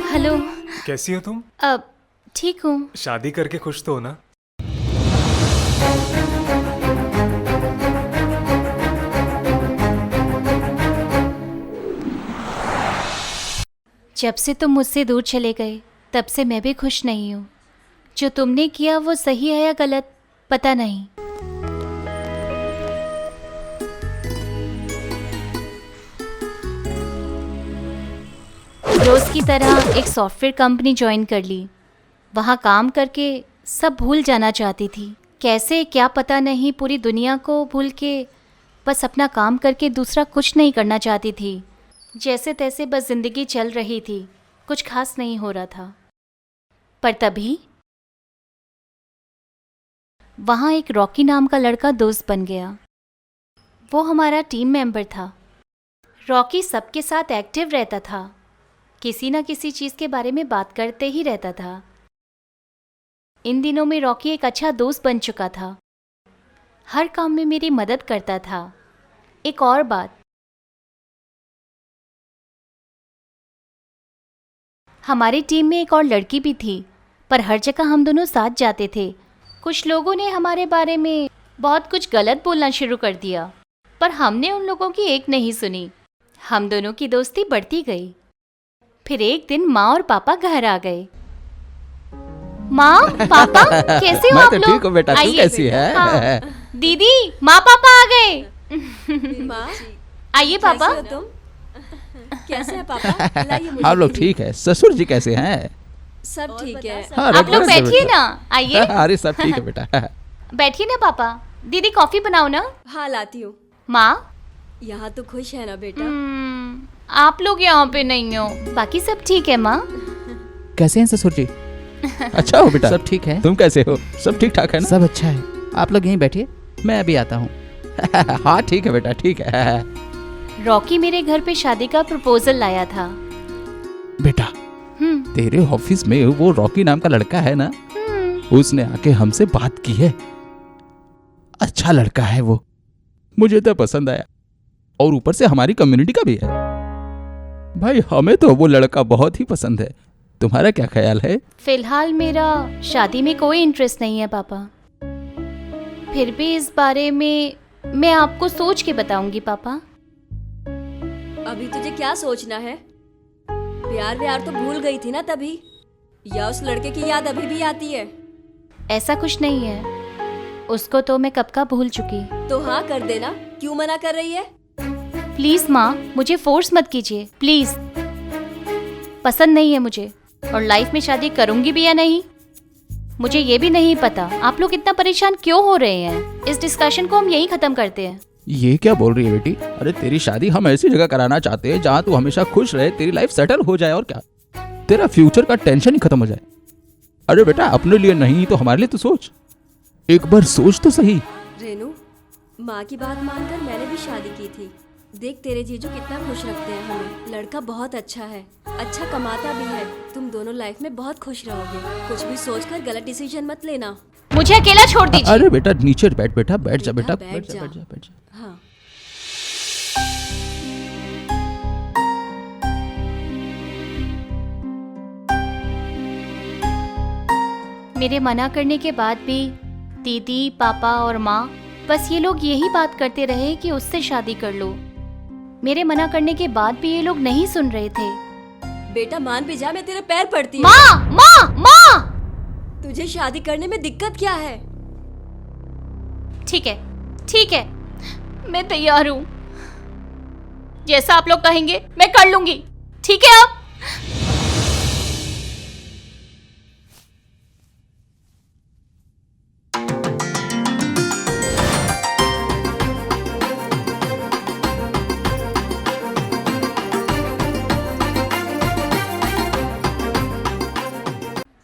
हेलो। कैसी हो तुम? अब ठीक हूँ। शादी करके खुश तो हो ना? जब से तुम मुझसे दूर चले गए तब से मैं भी खुश नहीं हूँ। जो तुमने किया वो सही है या गलत पता नहीं। रोज की तरह एक सॉफ्टवेयर कंपनी ज्वाइन कर ली। वहाँ काम करके सब भूल जाना चाहती थी। कैसे क्या पता नहीं, पूरी दुनिया को भूल के बस अपना काम करके दूसरा कुछ नहीं करना चाहती थी। जैसे तैसे बस जिंदगी चल रही थी, कुछ खास नहीं हो रहा था। पर तभी वहाँ एक रॉकी नाम का लड़का दोस्त बन गया। वो हमारा टीम मेंबर था। रॉकी सबके साथ एक्टिव रहता था, किसी न किसी चीज़ के बारे में बात करते ही रहता था। इन दिनों में रॉकी एक अच्छा दोस्त बन चुका था, हर काम में मेरी मदद करता था। एक और बात, हमारी टीम में एक और लड़की भी थी, पर हर जगह हम दोनों साथ जाते थे। कुछ लोगों ने हमारे बारे में बहुत कुछ गलत बोलना शुरू कर दिया, पर हमने उन लोगों की एक नहीं सुनी। हम दोनों की दोस्ती बढ़ती गई। फिर एक दिन माँ और पापा घर आ गए। माँ, पापा, कैसे हो मैं आप तो लोग? ठीक हूँ बेटा, तू आइए। कैसी है? हाँ। दीदी, माँ पापा आ गए। माँ, आइए पापा। कैसे हो तुम? कैसे है पापा? लाइए मुझे आप लोग दीजिए। ठीक है? ससुर जी कैसे हैं? सब ठीक है। हाँ, आप लोग रख दो बैठिए बेटा। ना, आइए। अरे सब ठीक है बेटा। बैठिए ना पापा। दीदी कॉफी बनाओ ना। हाँ लाती हूँ। माँ, यहाँ तो खुश है ना बेटा? आप लोग यहाँ पे नहीं हो, बाकी सब ठीक है माँ। कैसे हैं ससुर जी? अच्छा हो बेटा? सब ठीक है? तुम कैसे हो? सब ठीक ठाक है ना? सब अच्छा है। आप लोग यहीं बैठिए, मैं अभी आता हूँ। हाँ ठीक है बेटा, ठीक है। रॉकी मेरे घर पे शादी का प्रपोजल लाया था। बेटा, तेरे ऑफिस में वो रॉकी नाम का लड़का है ना, उसने आके हमसे बात की है। अच्छा लड़का है वो, मुझे तो पसंद आया, और ऊपर से हमारी कम्युनिटी का भी है। भाई हमें तो वो लड़का बहुत ही पसंद है। तुम्हारा क्या ख्याल है? फिलहाल मेरा शादी में कोई इंटरेस्ट नहीं है पापा। फिर भी इस बारे में मैं आपको सोच के बताऊंगी पापा। अभी तुझे क्या सोचना है? प्यार व्यार तो भूल गई थी ना तभी, या उस लड़के की याद अभी भी आती है? ऐसा कुछ नहीं है, उसको तो मैं कब का भूल चुकी। तो हाँ कर देना, क्यों मना कर रही है? प्लीज माँ, मुझे फोर्स मत कीजिए प्लीज। पसंद नहीं है मुझे, और लाइफ में शादी करूंगी भी या नहीं मुझे ये भी नहीं पता। आप लोग इतना परेशान क्यों हो रहे हैं? इस डिस्कशन को हम यहीं खत्म करते हैं। ये क्या बोल रही है बेटी? अरे तेरी शादी हम ऐसी जगह कराना चाहते हैं जहाँ तू हमेशा खुश रहे, तेरी लाइफ सेटल हो जाए, और क्या, तेरा फ्यूचर का टेंशन ही खत्म हो जाए। अरे बेटा, अपने लिए नहीं तो हमारे लिए तो सोच, एक बार सोच तो सही। रेनू, माँ की बात मानकर मैंने भी शादी की थी। देख तेरे जीजू कितना खुश रखते हैं हमें। लड़का बहुत अच्छा है, अच्छा कमाता भी है। तुम दोनों लाइफ में बहुत खुश रहोगे। कुछ भी सोचकर गलत डिसीजन मत लेना। मुझे अकेला छोड़ दीजिए। अरे बेटा नीचे बैठ, बेटा बैठ जा, बेटा बैठ बैठ जा, जा। बैठ जा, बैठ जा। हाँ। मेरे मना करने के बाद भी दीदी, पापा और माँ, बस ये लोग यही बात करते रहे कि उससे शादी कर लो। मेरे मना करने के बाद भी ये लोग नहीं सुन रहे थे। बेटा मान भी जा, मैं तेरे पैर पड़ती हूँ। माँ, माँ, माँ! तुझे शादी करने में दिक्कत क्या है? ठीक है, ठीक है, मैं तैयार हूँ। जैसा आप लोग कहेंगे मैं कर लूंगी। ठीक है अब?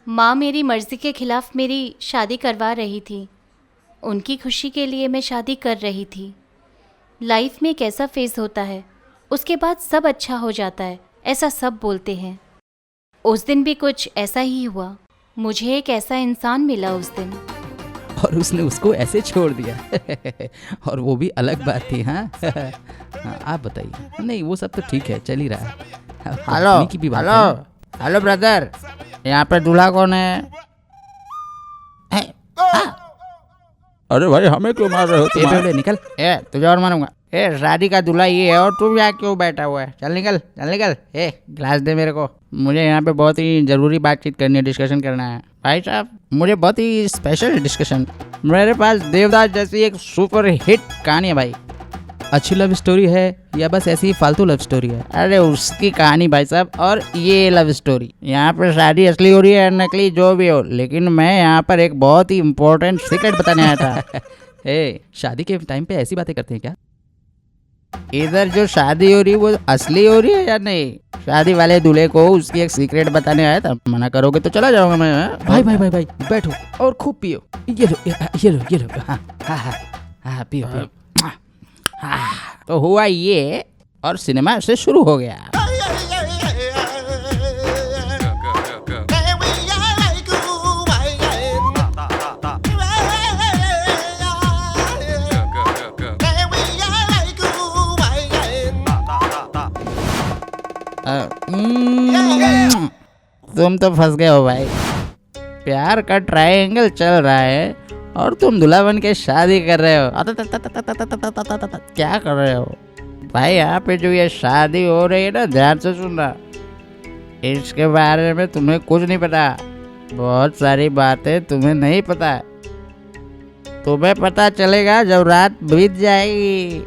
माँ मेरी मर्जी के खिलाफ मेरी शादी करवा रही थी। उनकी खुशी के लिए मैं शादी कर रही थी। लाइफ में एक ऐसा फेज होता है, उसके बाद सब अच्छा हो जाता है, ऐसा सब बोलते हैं। उस दिन भी कुछ ऐसा ही हुआ। मुझे एक ऐसा इंसान मिला उस दिन और उसने उसको ऐसे छोड़ दिया। और वो भी अलग बात थी। हाँ हाँ, आप बताइए। नहीं वो सब तो ठीक है, चल ही रहा है। हेलो अपनी की भी बात है हेलो ना। हेलो ब्रदर, यहाँ पे दूल्हा कौन है? अरे भाई हमें क्यों मार रहे हो ए, बेवड़े, निकल। ए तुझे और मारूंगा। ए शादी का दूल्हा ये है और तू यहाँ क्यों बैठा हुआ है? चल निकल चल निकल। ए ग्लास दे मेरे को, मुझे यहाँ पे बहुत ही ज़रूरी बातचीत करनी है, डिस्कशन करना है भाई साहब। मुझे बहुत ही स्पेशल डिस्कशन। मेरे पास देवदास जैसी एक सुपर हिट कहानी है भाई। अच्छी लव स्टोरी है या बस ऐसी ही फालतू लव स्टोरी है? अरे उसकी कहानी भाई साहब, और ये लव स्टोरी। यहाँ पर शादी असली हो रही है नकली जो भी हो, लेकिन मैं यहाँ पर एक बहुत ही इम्पोर्टेंट सीक्रेट बताने आया था। ए, शादी के टाइम पे ऐसी बातें करते हैं क्या? इधर जो शादी हो रही है वो असली हो रही है या नहीं? शादी वाले दूल्हे को उसकी एक सीक्रेट बताने आया था। मना करोगे तो चला जाऊंगा मैं। हाँ? भाई भाई भाई भाई बैठो और खूब पियो। ये लो ये लो ये लो। हाँ हाँ हाँ हाँ, पियो पियो। तो हुआ ये और सिनेमा से शुरू हो गया। तुम तो फंस गए हो भाई। प्यार का ट्रायंगल चल रहा है और तुम दूल्हा बन के शादी कर रहे हो। क्या कर रहे हो भाई? यहाँ पे जो ये शादी हो रही है ना, ध्यान से सुनना। इसके बारे में तुम्हें कुछ नहीं पता। बहुत सारी बातें तुम्हें नहीं पता। तुम्हें पता चलेगा जब रात बीत जाएगी।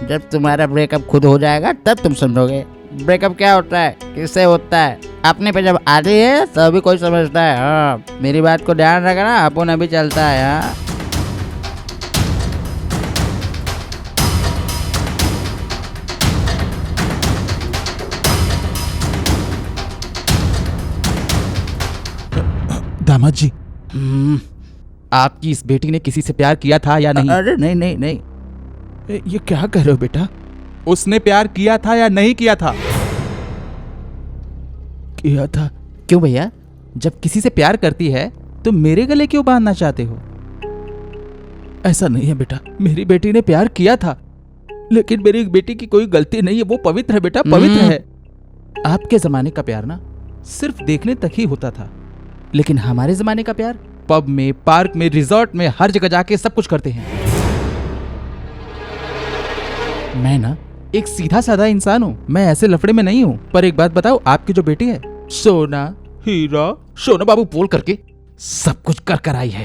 जब तुम्हारा ब्रेकअप खुद हो जाएगा तब तुम समझोगे ब्रेकअप क्या होता है, किससे होता है। अपने पे जब आती है तभी कोई समझता है। हाँ, मेरी बात को ध्यान रखना, अपन अभी चलता है। हाँ दामाद जी, आपकी इस बेटी ने किसी से प्यार किया था या नहीं? अरे नहीं नहीं नहीं। ये क्या कह रहे हो बेटा? उसने प्यार किया था या नहीं किया था? किया था। क्यों भैया? जब किसी से प्यार करती है तो मेरे गले क्यों बांधना चाहते हो? ऐसा नहीं है बेटा, मेरी बेटी ने प्यार किया था, लेकिन मेरी बेटी की कोई गलती नहीं है। वो पवित्र है बेटा, पवित्र है। आपके जमाने का प्यार ना सिर्फ देखने तक ही होता था, लेकिन हमारे जमाने का प्यार पब में, पार्क में, रिजॉर्ट में, हर जगह जाके सब कुछ करते हैं। मैं ना एक सीधा साधा इंसान हूँ, मैं ऐसे लफड़े में नहीं हूँ। पर एक बात बताओ, आपकी जो बेटी है सोना हीरा सोना बाबू बोल करके सब कुछ कर कर आई है।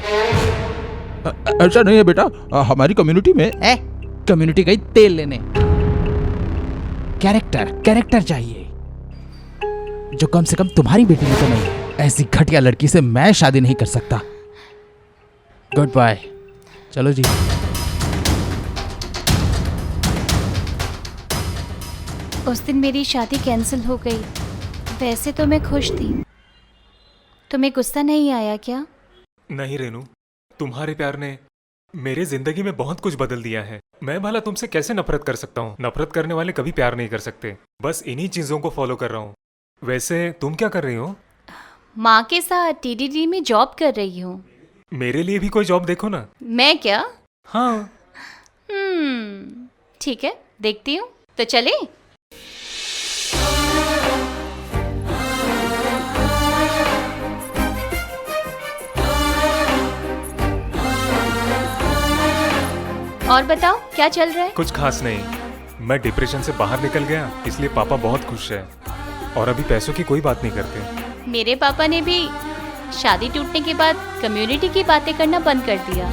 ऐसा नहीं है बेटा, हमारी कम्युनिटी में कम्युनिटी गई तेल लेने। कैरेक्टर चाहिए, जो कम से कम तुम्हारी बेटी में तो नहीं है। ऐसी घटिया लड़की से मैं शादी नहीं कर सकता। Good bye. चलो जी। उस दिन मेरी शादी कैंसिल हो गई। वैसे तो मैं खुश थी। तुम्हें गुस्सा नहीं आया क्या? नहीं रेनू, तुम्हारे प्यार ने मेरी जिंदगी में बहुत कुछ बदल दिया है। मैं भला तुमसे कैसे नफरत कर सकता हूँ? नफरत करने वाले कभी प्यार नहीं कर सकते। बस इन्हीं चीजों को फॉलो कर रहा हूँ। वैसे तुम क्या कर रही हो? माँ के साथ TDD में जॉब कर रही हूँ। मेरे लिए भी कोई जॉब देखो ना। मैं क्या? हाँ। ठीक है, देखती हूँ। तो चले? और बताओ क्या चल रहा है? कुछ खास नहीं। मैं डिप्रेशन से बाहर निकल गया, इसलिए पापा बहुत खुश है और अभी पैसों की कोई बात नहीं करते। मेरे पापा ने भी शादी टूटने के बाद कम्युनिटी की बातें करना बंद कर दिया।